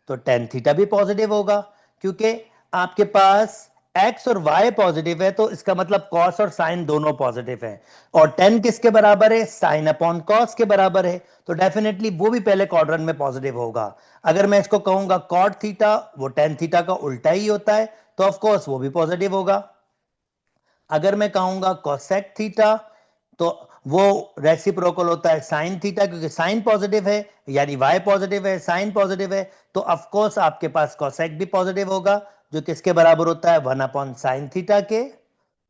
तो टेन थीटा भी पॉजिटिव होगा, क्योंकि आपके पास x और y पॉजिटिव है, तो इसका मतलब cos और sin दोनों पॉजिटिव है। और टेन किसके बराबर है? sin अपॉन cos के बराबर है, तो डेफिनेटली वो भी पहले क्वाड्रेंट में पॉजिटिव होगा। अगर मैं इसको कहूंगा cot थीटा, वो टेन थीटा का उल्टा ही होता है, तो ऑफ कोर्स वो भी पॉजिटिव होगा। अगर मैं कहूंगा cosec थीटा, तो वो रेसिप्रोकल होता है साइन थीटा, क्योंकि साइन पॉजिटिव है, यानी y पॉजिटिव है, साइन पॉजिटिव है, तो ऑफ कोर्स आपके पास cosec भी पॉजिटिव होगा, जो किसके बराबर होता है? 1 अपॉन साइन थीटा के।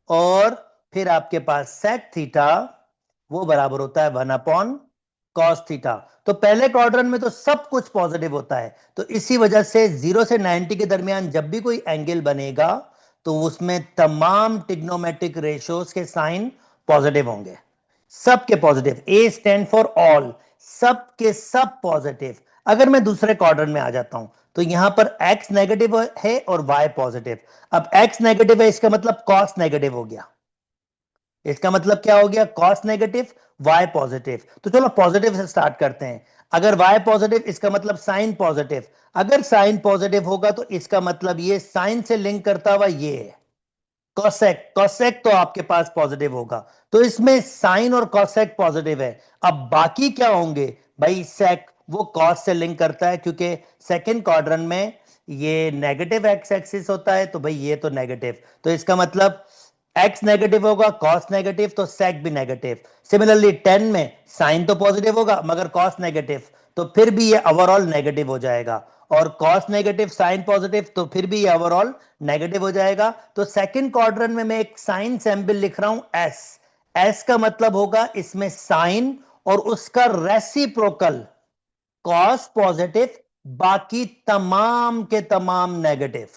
और फिर आपके पास sec थीटा, वो बराबर होता है 1 अपॉन cos थीटा। तो पहले क्वाड्रेंट में तो सब कुछ पॉजिटिव होता है, तो इसी वजह से 0 से 90 के दरमियान जब भी कोई एंगल बनेगा, तो उसमें तमाम ट्रिग्नोमेट्रिक रेशियोज के साइन पॉजिटिव होंगे, सबके positive. A stand for all, सब के सब पॉजिटिव। अगर मैं दूसरे क्वाड्रेंट में आ जाता हूं, तो यहां पर x नेगेटिव है और y पॉजिटिव। अब x नेगेटिव है, इसका मतलब cos नेगेटिव हो गया। इसका मतलब क्या हो गया? cos negative, y positive. तो चलो पॉजिटिव से स्टार्ट करते हैं। अगर y पॉजिटिव, इसका मतलब साइन पॉजिटिव। अगर साइन पॉजिटिव होगा, तो इसका मतलब ये साइन से लिंक करता हुआ ये है कॉसेक। कॉसेक तो आपके पास पॉजिटिव होगा, तो इसमें साइन और कॉसेक पॉजिटिव है। अब बाकी क्या होंगे भाई? सेक, वो कॉस से लिंक करता है, क्योंकि सेकंड क्वाड्रेंट में ये नेगेटिव एक्स एक्सिस होता है, तो भाई ये तो नेगेटिव, तो इसका मतलब एक्स नेगेटिव होगा, कॉस नेगेटिव, तो सेक भी नेगेटिव। सिमिलरली 10 में साइन तो पॉजिटिव होगा मगर कॉस नेगेटिव, तो फिर भी ये ओवरऑल नेगेटिव हो जाएगा। और कॉस नेगेटिव साइन पॉजिटिव, तो फिर भी ये ओवरऑल नेगेटिव हो जाएगा। तो सेकंड क्वाड्रेंट में मैं एक साइन सिंबल लिख रहा हूं एस। एस का मतलब होगा इसमें साइन और उसका रेसिप्रोकल कॉस पॉजिटिव, बाकी तमाम के तमाम नेगेटिव,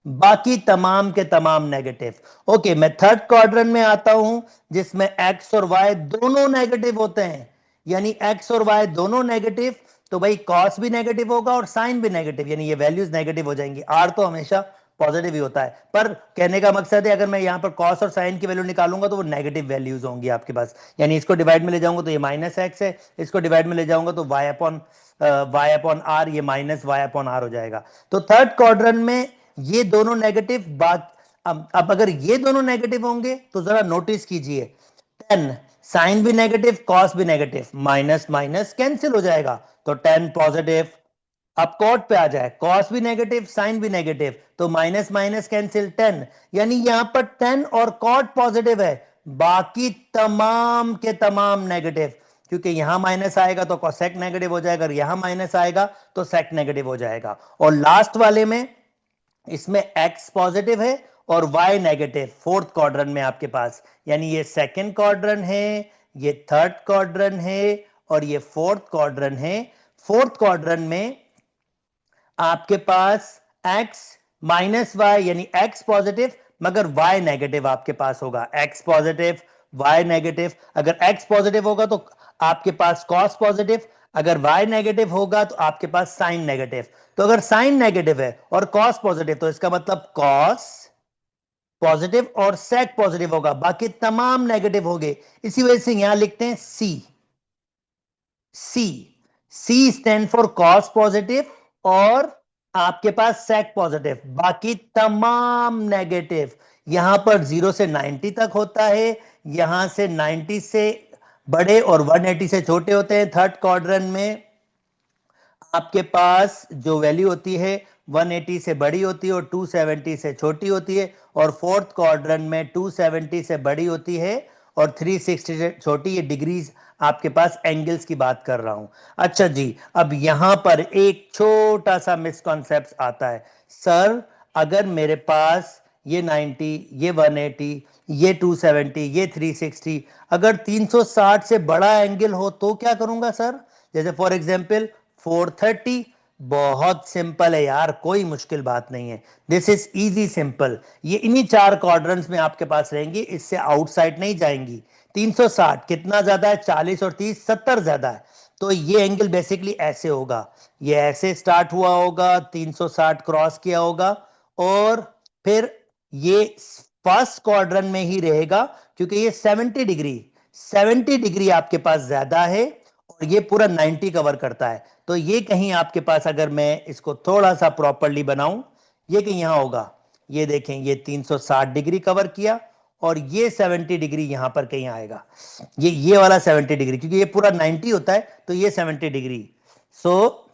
बाकी तमाम के तमाम नेगेटिव। ओके, मैं थर्ड क्वाड्रेंट में आता हूं, जिसमें एक्स और वाई दोनों नेगेटिव होते हैं, यानी एक्स और वाई दोनों नेगेटिव, तो भाई कॉस भी नेगेटिव होगा और साइन भी नेगेटिव, यानी ये वैल्यूज नेगेटिव हो जाएंगी। आर तो हमेशा पॉजिटिव ही होता है, पर कहने का मकसद है अगर मैं यहां पर कॉस और साइन की वैल्यू निकालूंगा, तो वो नेगेटिव वैल्यूज होंगी आपके पास। यानी इसको डिवाइड में ले जाऊंगा तो ये माइनस एक्स है, इसको डिवाइड में ले जाऊंगा तो वाई अपॉन आर, ये माइनस वाई अपॉन आर हो जाएगा। तो थर्ड क्वाड्रेंट में ये दोनों नेगेटिव बात। अब अगर ये दोनों नेगेटिव होंगे, तो जरा नोटिस कीजिए, 10 साइन भी नेगेटिव, कॉस भी नेगेटिव, माइनस माइनस कैंसिल हो जाएगा, तो 10 पॉजिटिव। अब कॉट पे आ जाए, कॉस भी नेगेटिव, साइन भी नेगेटिव, तो माइनस माइनस कैंसिल 10, यानी यहां पर 10 और कॉट पॉजिटिव है, बाकी तमाम के तमाम नेगेटिव। क्योंकि यहां माइनस आएगा तो कॉसेक नेगेटिव हो जाएगा, अगर यहां माइनस आएगा तो सेक नेगेटिव हो जाएगा। और लास्ट वाले में, इसमें x पॉजिटिव है और y नेगेटिव, फोर्थ क्वाड्रेंट में आपके पास, यानी ये सेकंड क्वाड्रेंट है, ये थर्ड क्वाड्रेंट है और ये फोर्थ क्वाड्रेंट है। फोर्थ क्वाड्रेंट में आपके पास x माइनस वाई, यानी x पॉजिटिव मगर y नेगेटिव आपके पास होगा। x positive, y negative. अगर x पॉजिटिव होगा तो आपके पास cos पॉजिटिव, अगर y नेगेटिव होगा तो आपके पास sin नेगेटिव। तो अगर sin नेगेटिव है और cos पॉजिटिव, तो इसका मतलब cos पॉजिटिव और sec पॉजिटिव होगा, बाकी तमाम नेगेटिव होंगे। इसी वजह से यहां लिखते हैं C। C, C stand for cos positive और आपके पास सेक पॉजिटिव, बाकी तमाम नेगेटिव। यहां पर 0 से 90 तक होता है, यहां से 90 से बड़े और 180 से छोटे होते हैं। थर्ड क्वाड्रेंट में आपके पास जो वैल्यू होती है 180 से बड़ी होती है और 270 से छोटी होती है, और फोर्थ क्वाड्रेंट में 270 से बड़ी होती है और 360 से छोटी। ये डिग्रीज आपके पास एंगल्स की बात कर रहा हूं। अच्छा जी, अब यहां पर एक छोटा सा मिसकॉन्सेप्ट आता है, सर अगर मेरे पास ये 90, ये 180, ये 270, ये 360, अगर 360 से बड़ा एंगल हो तो क्या करूंगा सर? जैसे फॉर एग्जाम्पल 430, बहुत सिंपल है यार, कोई मुश्किल बात नहीं है। This is easy simple. ये इन्हीं चार क्वाड्रेंट्स में आपके पास रहेंगी, इससे आउटसाइड नहीं जाएंगी। 360 कितना ज्यादा है? 40 और 30, 70 ज्यादा है। तो ये एंगल बेसिकली ऐसे होगा, ये ऐसे स्टार्ट हुआ होगा, 360 क्रॉस किया होगा और फिर ये फर्स्ट क्वाड्रेंट में ही रहेगा क्योंकि ये 70 डिग्री आपके पास ज्यादा है और ये पूरा 90 कवर करता है। तो ये कहीं आपके पास, अगर मैं इसको थोड़ा सा प्रॉपरली बनाऊं, ये कहीं यहां होगा। ये देखें, ये 360 डिग्री कवर किया और ये 70 डिग्री यहां पर कहीं आएगा। ये वाला 70 डिग्री, क्योंकि ये पूरा 90 होता है तो ये 70 डिग्री। सो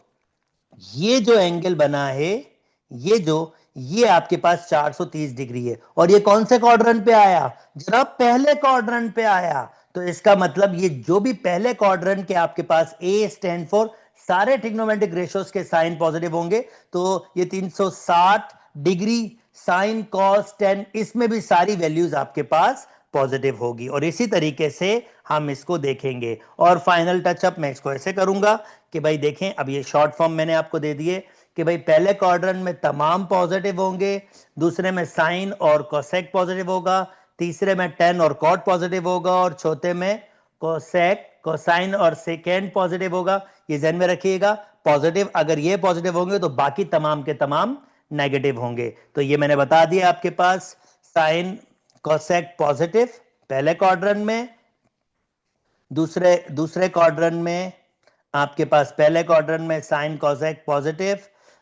ये जो एंगल बना है, ये आपके पास 430 डिग्री है। और ये कौन से क्वाड्रेंट पे आया? जरा पहले क्वाड्रेंट पे आया। तो इसका मतलब ये जो भी पहले क्वाड्रेंट के आपके पास ए स्टैंड फॉर सारे ट्रिग्नोमेट्रिक रेशियोज के साइन पॉजिटिव होंगे। तो ये 360 डिग्री साइन कॉस टेन, इसमें भी सारी वैल्यूज आपके पास पॉजिटिव होगी। और इसी तरीके से हम इसको देखेंगे। और फाइनल टचअप मैं इसको ऐसे करूंगा कि भाई देखें, अब ये शॉर्ट फॉर्म मैंने आपको दे दिए कि भाई पहले क्वाड्रेंट में तमाम पॉजिटिव होंगे, दूसरे में साइन और कोसेक पॉजिटिव होगा, तीसरे में टेन और कॉट पॉजिटिव होगा और चौथे में कोसेक कोसाइन और सेकेंड पॉजिटिव होगा। ये ध्यान में रखिएगा, पॉजिटिव अगर ये पॉजिटिव होंगे तो बाकी तमाम के तमाम नेगेटिव होंगे। तो ये मैंने बता दिया आपके पास, साइन कोसेक पॉजिटिव पहले क्वाड्रेंट में, दूसरे क्वाड्रेंट में आपके पास पहले क्वाड्रेंट में साइन कोसेक पॉजिटिव,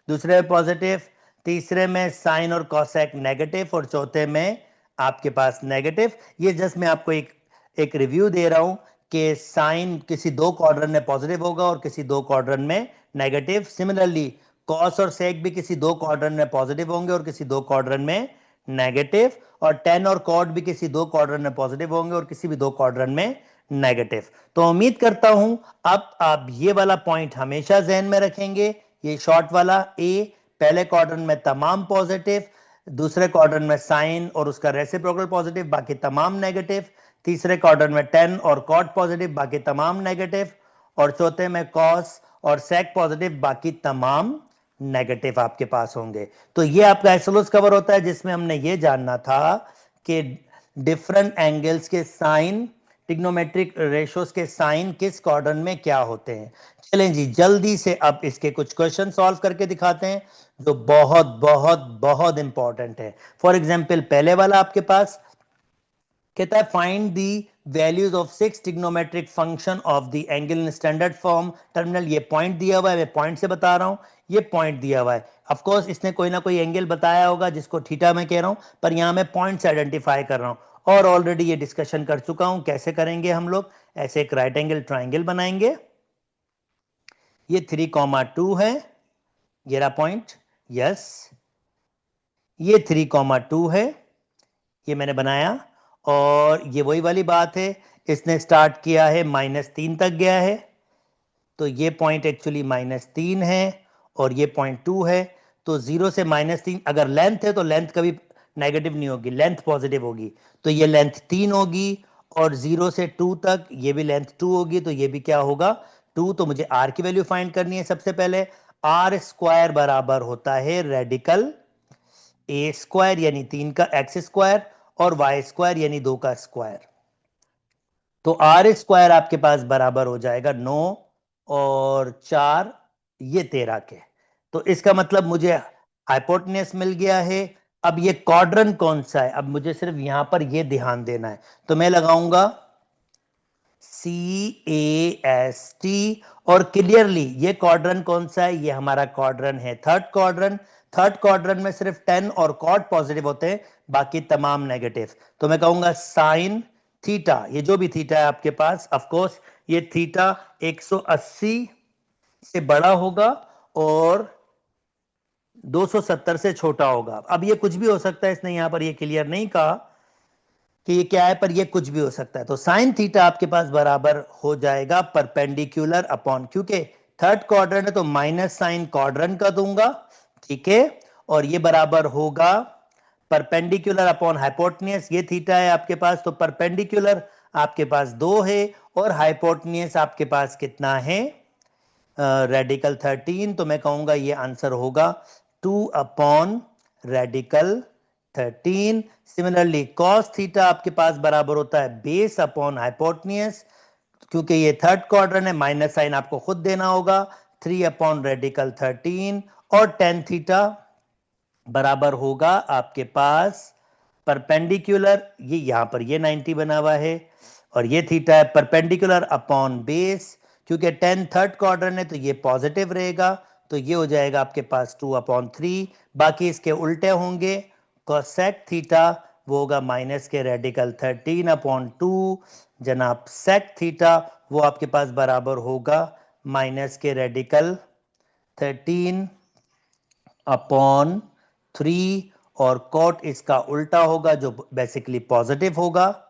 दूसरे में पॉजिटिव, तीसरे में साइन और कोसेक नेगेटिव और चौथे में आपके पास नेगेटिव। ये जस्ट मैं आपको एक रिव्यू दे रहा हूं कि साइन किसी दो क्वाड्रेंट में पॉजिटिव होगा और किसी दो क्वाड्रेंट में नेगेटिव। सिमिलरली कॉस और सेक भी किसी दो क्वाड्रेंट में पॉजिटिव होंगे और किसी दो क्वाड्रेंट में नेगेटिव, और टेन और कॉट भी किसी दो क्वाड्रेंट में पॉजिटिव होंगे और किसी भी दो क्वाड्रेंट में नेगेटिव। तो उम्मीद करता हूं अब आप ये वाला पॉइंट हमेशा जहन में रखेंगे। ये शॉर्ट वाला, ए पहले क्वाड्रेंट में तमाम पॉजिटिव, दूसरे क्वाड्रेंट में साइन और उसका रेसिप्रोकल पॉजिटिव, बाकी तमाम नेगेटिव, तीसरे क्वाड्रेंट में टेन और कॉट पॉजिटिव, बाकी तमाम नेगेटिव, और चौथे में कॉस और सेक पॉजिटिव, बाकी तमाम नेगेटिव आपके पास होंगे। तो ये आपका आइसोलोस कवर होता है जिसमें हमने ये जानना था कि डिफरेंट एंगल्स के साइन, ट्रिग्नोमेट्रिक रेशियोज के साइन किस क्वाड्रेंट में क्या होते हैं। चलें जी, जल्दी से अब इसके कुछ क्वेश्चन सॉल्व करके दिखाते हैं जो बहुत बहुत बहुत इंपॉर्टेंट है। फॉर एग्जांपल पहले वाला आपके पास कहता है find the values of 6 trigonometric function of the angle in standard form terminal. ये पॉइंट दिया हुआ है, मैं पॉइंट से बता रहा हूं, ये पॉइंट दिया हुआ है। ऑफ कोर्स इसने कोई ना कोई एंगल बताया होगा जिसको थीटा मैं कह रहा हूं, पर यहां मैं पॉइंट से आइडेंटिफाई कर रहा हूं। और ऑलरेडी ये डिस्कशन कर चुका हूं कैसे करेंगे हम लोग। ऐसे एक राइट एंगल ट्राइंगल बनाएंगे, ये 3,2 है, ये रहा पॉइंट, यस, ये 3,2 है, ये मैंने बनाया। और ये वही वाली बात है, इसने स्टार्ट किया है -3 तक गया है, तो ये पॉइंट एक्चुअली -3 है और ये पॉइंट 2 है। तो 0 से -3 अगर लेंथ है तो लेंथ कभी नेगेटिव नहीं होगी, लेंथ पॉजिटिव होगी। तो ये लेंथ 3 होगी और 0 से 2 तक ये भी लेंथ 2 होगी, तो ये भी क्या होगा, 2। तो मुझे r की वैल्यू फाइंड करनी है। सबसे पहले r स्क्वायर बराबर होता है रेडिकल a स्क्वायर यानी 3 का x स्क्वायर और y स्क्वायर यानी 2 का स्क्वायर। तो आर स्क्वायर आपके पास बराबर हो जाएगा 9 और 4 ये 13 के। तो इसका मतलब मुझे हाइपोटेन्यूस मिल गया है। अब ये क्वाड्रेंट कौन सा है, अब मुझे सिर्फ यहां पर ये ध्यान देना है। तो मैं लगाऊंगा CAST और क्लियरली ये क्वाड्रेंट कौन सा है, ये हमारा क्वाड्रेंट है थर्ड क्वाड्रेंट। थर्ड क्वाड्रेंट में सिर्फ 10 और कॉट पॉजिटिव होते हैं, बाकी तमाम नेगेटिव। तो मैं कहूंगा साइन थीटा, ये जो भी थीटा है आपके पास, ऑफ कोर्स ये थीटा 180 से बड़ा होगा और 270 से छोटा होगा। अब ये कुछ भी हो सकता है, इसने यहां पर ये क्लियर नहीं कहा कि ये क्या है, पर ये कुछ भी हो सकता है। तो साइन थीटा आपके पास बराबर हो जाएगा परपेंडिकुलर अपॉन, क्योंकि थर्ड क्वाड्रेंट है तो माइनस साइन क्वाड्रेंट का दूंगा, ठीक है। और ये बराबर होगा परपेंडिकुलर अपॉन हाइपोटेन्यूस, ये थीटा है आपके पास, तो परपेंडिकुलर आपके पास 2 है और हाइपोटेन्यूस आपके पास कितना है, रेडिकल 13। तो मैं कहूंगा ये आंसर होगा 2 upon radical 13। Similarly cos theta आपके पास बराबर होता है बेस अपॉन हाइपोटेन्यूस, क्योंकि ये थर्ड क्वाड्रेंट है, माइनस साइन आपको खुद देना होगा, 3/रेडिकल 13 और टेन थीटा बराबर होगा आपके पास परपेंडिकुलर, ये यहां पर ये 90 बना हुआ है और ये थीटा है परपेंडिकुलर अपॉन बेस, क्योंकि टेन थर्ड क्वाड्रेंट है तो ये पॉजिटिव रहेगा, तो ये हो जाएगा आपके पास 2/3। बाकी इसके उल्टे होंगे, कोसेक थीटा वो होगा -रेडिकल 13/2, जनाब सेक थीटा वो आपके पास बराबर होगा -13/3 और कॉट इसका उल्टा होगा जो बेसिकली पॉजिटिव होगा,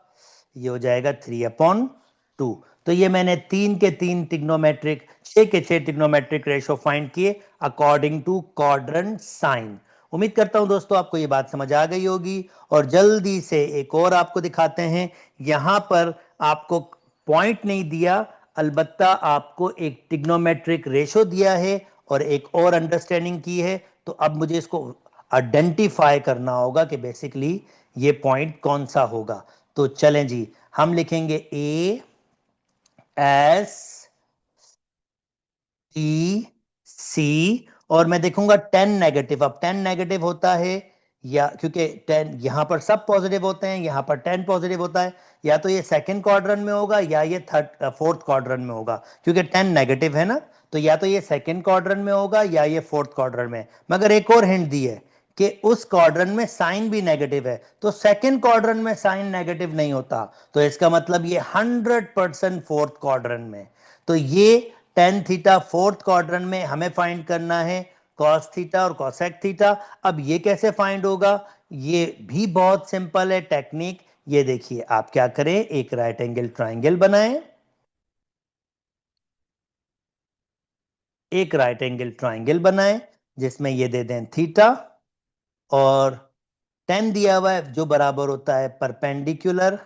ये हो जाएगा 3/2। तो ये मैंने तीन के तीन टिग्नोमेट्रिक, छह के छह टिग्नोमेट्रिक रेशो फाइंड किए अकॉर्डिंग टू क्वाड्रेंट साइन। उम्मीद करता हूं दोस्तों आपको ये बात समझ आ गई होगी। और जल्दी से एक और आपको दिखाते हैं, यहां पर आपको पॉइंट नहीं दिया, अलबत्ता आपको एक टिग्नोमेट्रिक रेशो दिया है और एक और अंडरस्टैंडिंग की है। तो अब मुझे इसको आइडेंटिफाई करना होगा कि बेसिकली ये पॉइंट कौन सा होगा। तो चलें जी, हम लिखेंगे ए एस टी सी और मैं देखूंगा 10 नेगेटिव। अब 10 नेगेटिव होता है, या क्योंकि 10 यहां पर सब पॉजिटिव होते हैं, यहां पर 10 पॉजिटिव होता है, या तो ये सेकंड क्वाड्रेंट में होगा या ये थर्ड फोर्थ क्वाड्रेंट में होगा, क्योंकि 10 नेगेटिव है ना, तो या तो ये सेकंड क्वाड्रेंट में होगा या ये फोर्थ क्वाड्रेंट में। मगर एक और हिंट दी है कि उस क्वाड्रेंट में साइन भी नेगेटिव है, तो सेकंड क्वाड्रेंट में साइन नेगेटिव नहीं होता, तो इसका मतलब ये 100% फोर्थ क्वाड्रेंट में। तो ये टेन थीटा फोर्थ क्वाड्रेंट में हमें फाइंड करना है, कॉस थीटा और कॉसेक थीटा। अब ये कैसे फाइंड होगा, ये भी बहुत सिंपल है टेक्निक। ये देखिए, आप क्या करें, एक राइट एंगल ट्राइंगल बनाएं, एक राइट एंगल ट्राइंगल बनाएं जिसमें ये दे दें थीटा और 10 दिया हुआ है जो बराबर होता है परपेंडिकुलर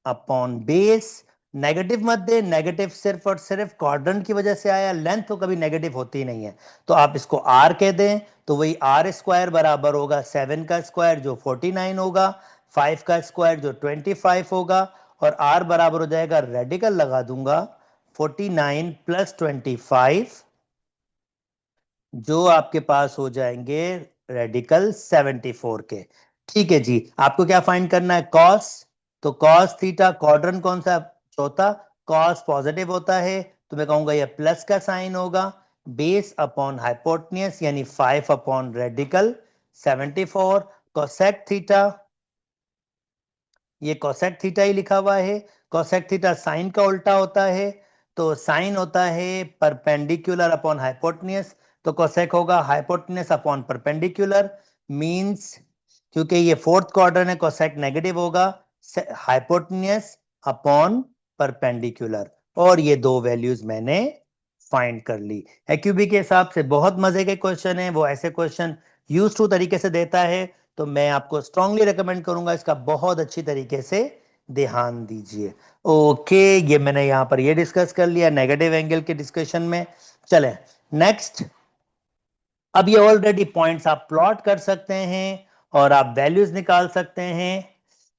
अपॉन बेस। नेगेटिव मत दे, नेगेटिव सिर्फ और सिर्फ क्वाड्रेंट की वजह से आया, लेंथ तो कभी नेगेटिव होती नहीं है, तो आप इसको आर कह दें, तो वही आर स्क्वायर बराबर होगा 7 का स्क्वायर जो 49 होगा, 5 का स्क्वायर जो 25 होगा, और आर बराबर हो जाएगा, रेडिकल लगा दूंगा, 49 प्लस 25 जो आपके पास हो जाएंगे रेडिकल 74 के। ठीक है जी, आपको क्या फाइंड करना है, कॉस। तो कॉस थीटा क्वाड्रेंट कौन सा, चौथा, कॉस पॉजिटिव होता है तो मैं कहूंगा ये प्लस का साइन होगा, बेस अपॉन हाइपोटेन्यूस यानी 5/रेडिकल 74। कोसेक थीटा, ये कोसेक थीटा ही लिखा हुआ है, कोसेक थीटा साइन का उल्टा होता है, तो साइन होता है परपेंडिकुलर अपॉन हाइपोटेन्यूस, तो कोसेक होगा हाइपोटेन्यूस अपॉन परपेंडिकुलर, मींस क्योंकि ये फोर्थ क्वाड्रेंट है कोसेक नेगेटिव होगा, हाइपोटेन्यूस अपॉन परपेंडिकुलर। और ये दो वैल्यूज मैंने फाइंड कर ली। एक्यूबी के हिसाब से बहुत मजे के क्वेश्चन है, वो ऐसे क्वेश्चन यूज टू तरीके से देता है, तो मैं आपको स्ट्रांगली रेकमेंड करूंगा इसका बहुत अच्छी तरीके से ध्यान दीजिए। ओके, ये मैंने यहां पर ये डिस्कस कर लिया नेगेटिव एंगल के डिस्कशन में। चलें नेक्स्ट, अब ये ऑलरेडी पॉइंट्स आप प्लॉट कर सकते हैं और आप वैल्यूज निकाल सकते हैं।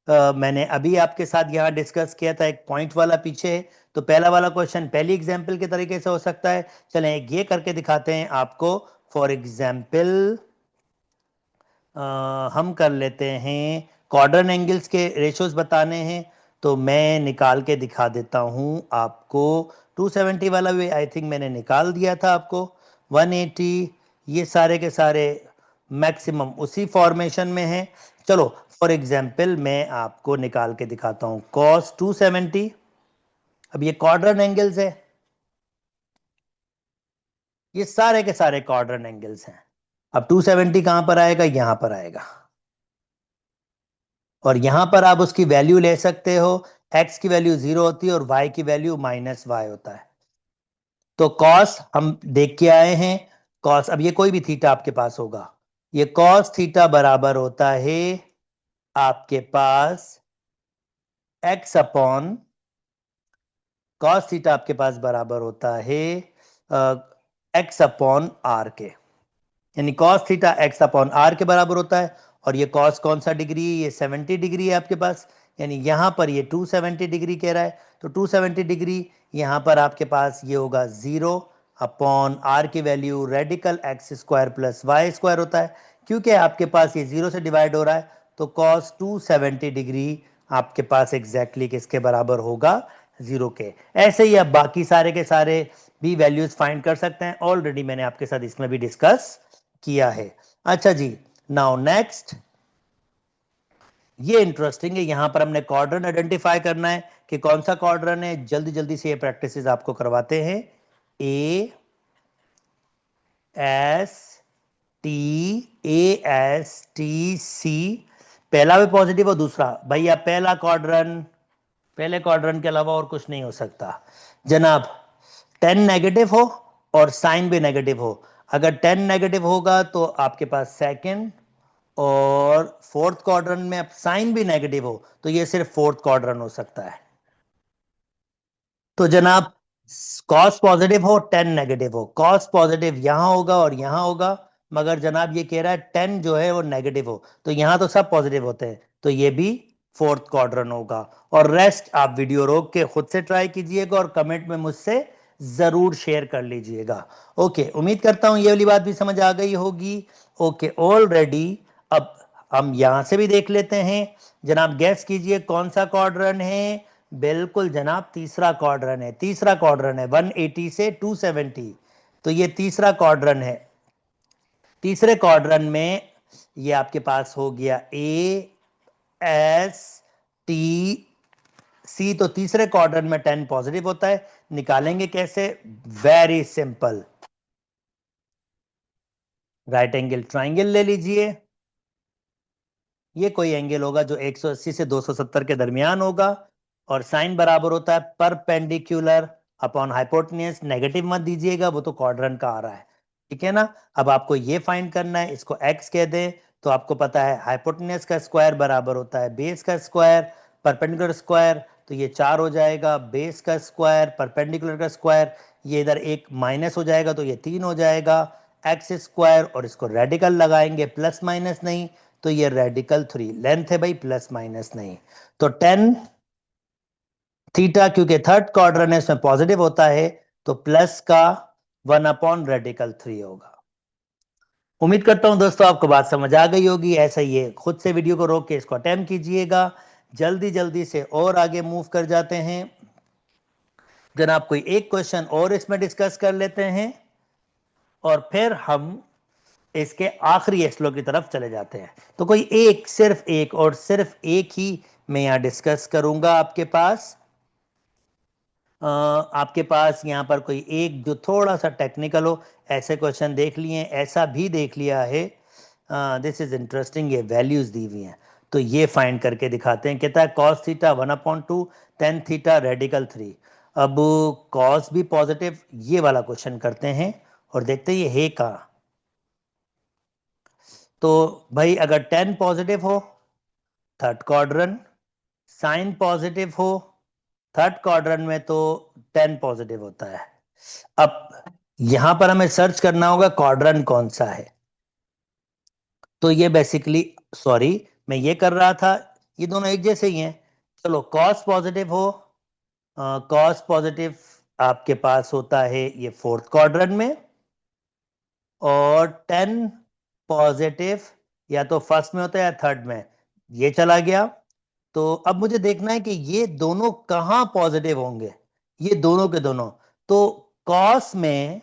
मैंने अभी आपके साथ यहां डिस्कस किया था एक पॉइंट वाला पीछे, तो पहला वाला क्वेश्चन पहली एग्जांपल के तरीके से हो सकता है। चलें एक ये करके दिखाते हैं आपको। फॉर एग्जांपल हम कर लेते हैं, क्वाड्रेंट एंगल्स के रेशियोज बताने हैं, तो मैं निकाल के दिखा देता हूं आपको। 270 वाला भी आई थिंक मैंने निकाल दिया था आपको, 180, ये सारे के सारे मैक्सिमम उसी फॉर्मेशन में है। चलो फॉर एग्जांपल मैं आपको निकाल के दिखाता हूं, cos 270, अब ये क्वाड्रेंट एंगल्स है, ये सारे के सारे क्वाड्रेंट एंगल्स हैं। अब 270 कहां पर आएगा, यहां पर आएगा, और यहां पर आप उसकी वैल्यू ले सकते हो, x की वैल्यू 0 होती है और y की वैल्यू -y होता है। तो cos हम देख के आए हैं, cos, अब ये कोई भी थीटा आपके पास होगा, ये cos थीटा बराबर होता है आपके पास x अपॉन, cos थीटा आपके पास बराबर होता है x अपॉन आर के, यानी cos theta x upon r के बराबर होता है। और ये cos कौन सा डिग्री है, ये 70 डिग्री है आपके पास, यानी यहां पर ये 270 डिग्री कह रहा है, तो 270 डिग्री यहां पर आपके पास ये होगा 0 अपॉन आर की value radical x square plus Y square होता है। क्योंकि आपके पास ये 0 से डिवाइड हो रहा है तो कॉस 270 डिग्री आपके पास एग्जैक्टली किसके बराबर होगा, 0 के। ऐसे ही आप बाकी सारे के सारे भी वैल्यूज फाइंड कर सकते हैं, ऑलरेडी मैंने आपके साथ इसमें भी डिस्कस किया है। अच्छा जी, नाउ नेक्स्ट, ये इंटरेस्टिंग है, यहां पर हमने क्वाड्रेंट आइडेंटिफाई करना है कि कौन सा क्वाड्रेंट है। जल्दी जल्दी से ये प्रैक्टिसेस आपको करवाते हैं। A S T, A S T C, पहला भी पॉजिटिव और दूसरा, भैया पहला क्वाड्रेंट, पहले क्वाड्रेंट के अलावा और कुछ नहीं हो सकता जनाब। 10 नेगेटिव हो और साइन भी नेगेटिव हो। अगर 10 नेगेटिव होगा तो आपके पास सेकंड, और फोर्थ क्वाड्रेंट में अब साइन भी नेगेटिव हो तो ये सिर्फ फोर्थ क्वाड्रेंट हो सकता है। तो जनाब कॉस पॉजिटिव हो 10 नेगेटिव हो, कॉस पॉजिटिव यहां होगा और यहां होगा, मगर जनाब ये कह रहा है 10 जो है वो नेगेटिव हो, तो यहां तो सब पॉजिटिव होते हैं, तो ये भी फोर्थ क्वाड्रेंट होगा। और रेस्ट आप वीडियो रोक के खुद से ट्राई कीजिएगा और कमेंट में मुझसे जरूर शेयर कर लीजिएगा। ओके, उम्मीद करता हूं ये वाली बात भी समझ आ गई होगी। ओके ऑलरेडी, अब हम यहां से भी देख लेते हैं। जनाब गैस कीजिए कौन सा क्वाड्रेंट है। बिल्कुल जनाब, तीसरा क्वाड्रेंट है, तीसरा क्वाड्रेंट है 180 से 270, तो ये तीसरा क्वाड्रेंट है। तीसरे क्वाड्रेंट में ये आपके पास हो गया ए एस टी सी, तो तीसरे क्वाड्रेंट में 10 पॉजिटिव होता है। निकालेंगे कैसे, very simple, right angle triangle ले लीजिए। ये कोई एंगल होगा जो 180 से 270 के दरमियान होगा, और साइन बराबर होता है परपेंडिकुलर अपॉन हाइपोटेन्यूज। नेगेटिव मत दीजिएगा, वो तो क्वाड्रेंट का आ रहा है, ठीक है ना। अब आपको ये फाइंड करना है, इसको x कह दें तो आपको पता है हाइपोटेन्यूज का स्क्वायर बराबर होता है बेस का स्क्वायर, परपेंडिकुलर स्क्वायर, तो ये 4 हो जाएगा, बेस का स्क्वायर परपेंडिकुलर का स्क्वायर, ये इधर एक माइनस हो जाएगा तो ये 3 हो जाएगा, एक्स स्क्वायर, और इसको रेडिकल लगाएंगे प्लस माइनस नहीं, तो ये रेडिकल 3, लेंथ है भाई प्लस माइनस नहीं, तो 10 थीटा, क्योंकि थर्ड क्वाड्रेंट है इसमें पॉजिटिव होता है, तो प्लस का 1 अपॉन रेडिकल 3 होगा। उम्मीद करता हूं दोस्तों आपको बात समझ आ गई होगी। ऐसा ही है, खुद से वीडियो को रोक के इसको अटेम्प्ट कीजिएगा। जल्दी जल्दी से और आगे मूव कर जाते हैं जनाब, कोई एक क्वेश्चन और इसमें डिस्कस कर लेते हैं और फिर हम इसके आखिरी एस्लो की तरफ चले जाते हैं। तो कोई एक, सिर्फ एक और सिर्फ एक ही मैं यहां डिस्कस करूंगा आपके पास। आपके पास यहां पर कोई एक जो थोड़ा सा टेक्निकल हो, ऐसे क्वेश्चन देख लिए, ऐसा भी देख लिया है। दिस इज इंटरेस्टिंग, ये वैल्यूज दी हुई हैं, तो ये फाइंड करके दिखाते हैं। कहता है cos theta 1/2 tan theta radical 3। अब कॉस भी पॉजिटिव, ये वाला क्वेश्चन करते हैं और देखते हैं ये है कहाँ। तो भाई अगर 10 पॉजिटिव हो थर्ड क्वाड्रेंट, साइन पॉजिटिव हो थर्ड क्वाड्रेंट में, तो 10 पॉजिटिव होता है। अब यहां पर हमें सर्च करना होगा क्वाड्रेंट कौन सा है, तो ये बेसिकली, सॉरी मैं ये कर रहा था, ये दोनों एक जैसे ही हैं। चलो कॉस पॉजिटिव हो, कॉस पॉजिटिव आपके पास होता है ये फोर्थ क्वाड्रेंट में, और 10 पॉजिटिव या तो फर्स्ट में होता है या थर्ड में, ये चला गया। तो अब मुझे देखना है कि ये दोनों कहां पॉजिटिव होंगे, ये दोनों के दोनों। तो कॉस में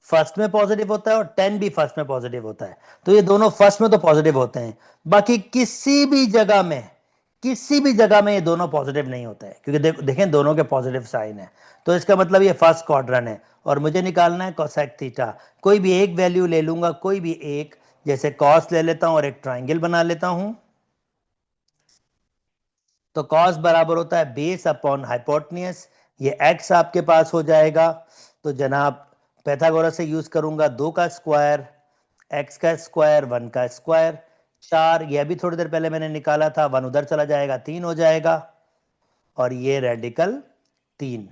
फर्स्ट में पॉजिटिव होता है और 10 भी फर्स्ट में पॉजिटिव होता है, तो ये दोनों फर्स्ट में तो पॉजिटिव होते हैं। बाकी किसी भी जगह में, किसी भी जगह में ये दोनों पॉजिटिव नहीं होते हैं, क्योंकि देखें दोनों के पॉजिटिव साइन है, तो इसका मतलब ये फर्स्ट क्वाड्रेंट है। और मुझे निकालना है कोसेक थीटा, कोई भी एक वैल्यू ले लूंगा, कोई भी एक, जैसे कॉस ले लेता हूं और एक ट्राइंगल बना लेता हूं। तो कॉस बराबर होता है बेस अपॉन हाइपोटेन्यूज, ये एक्स आपके पास हो जाएगा। तो जनाब पैथागोरस से यूज करूंगा, 2 का स्क्वायर एक्स का स्क्वायर 1 का स्क्वायर 4, ये अभी थोड़ी देर पहले मैंने निकाला था, 1 उधर चला जाएगा 3 हो जाएगा, और ये रेडिकल 3।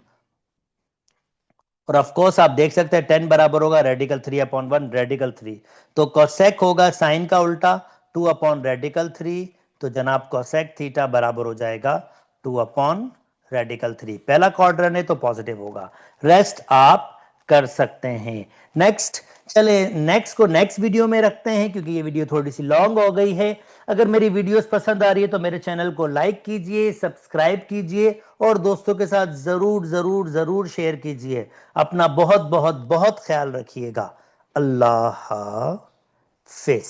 और ऑफ कोर्स आप देख सकते हैं 10 बराबर होगा रेडिकल 3 अपॉन 1, रेडिकल 3। तो कोसेक होगा साइन का उल्टा 2 अपॉन रेडिकल 3, तो जनाब कोसेक थीटा बराबर हो जाएगा 2/रेडिकल 3। पहला क्वाड्रेंट है तो पॉजिटिव होगा, रेस्ट आप कर सकते हैं। नेक्स्ट, चले नेक्स्ट को नेक्स्ट वीडियो में रखते हैं क्योंकि ये वीडियो थोड़ी सी लॉन्ग हो गई है। अगर मेरी वीडियोस पसंद आ रही है तो मेरे चैनल को लाइक कीजिए, सब्सक्राइब कीजिए और दोस्तों के साथ जरूर जरूर जरूर शेयर कीजिए। अपना बहुत बहुत बहुत ख्याल रखिएगा। अल्लाह हाफिज।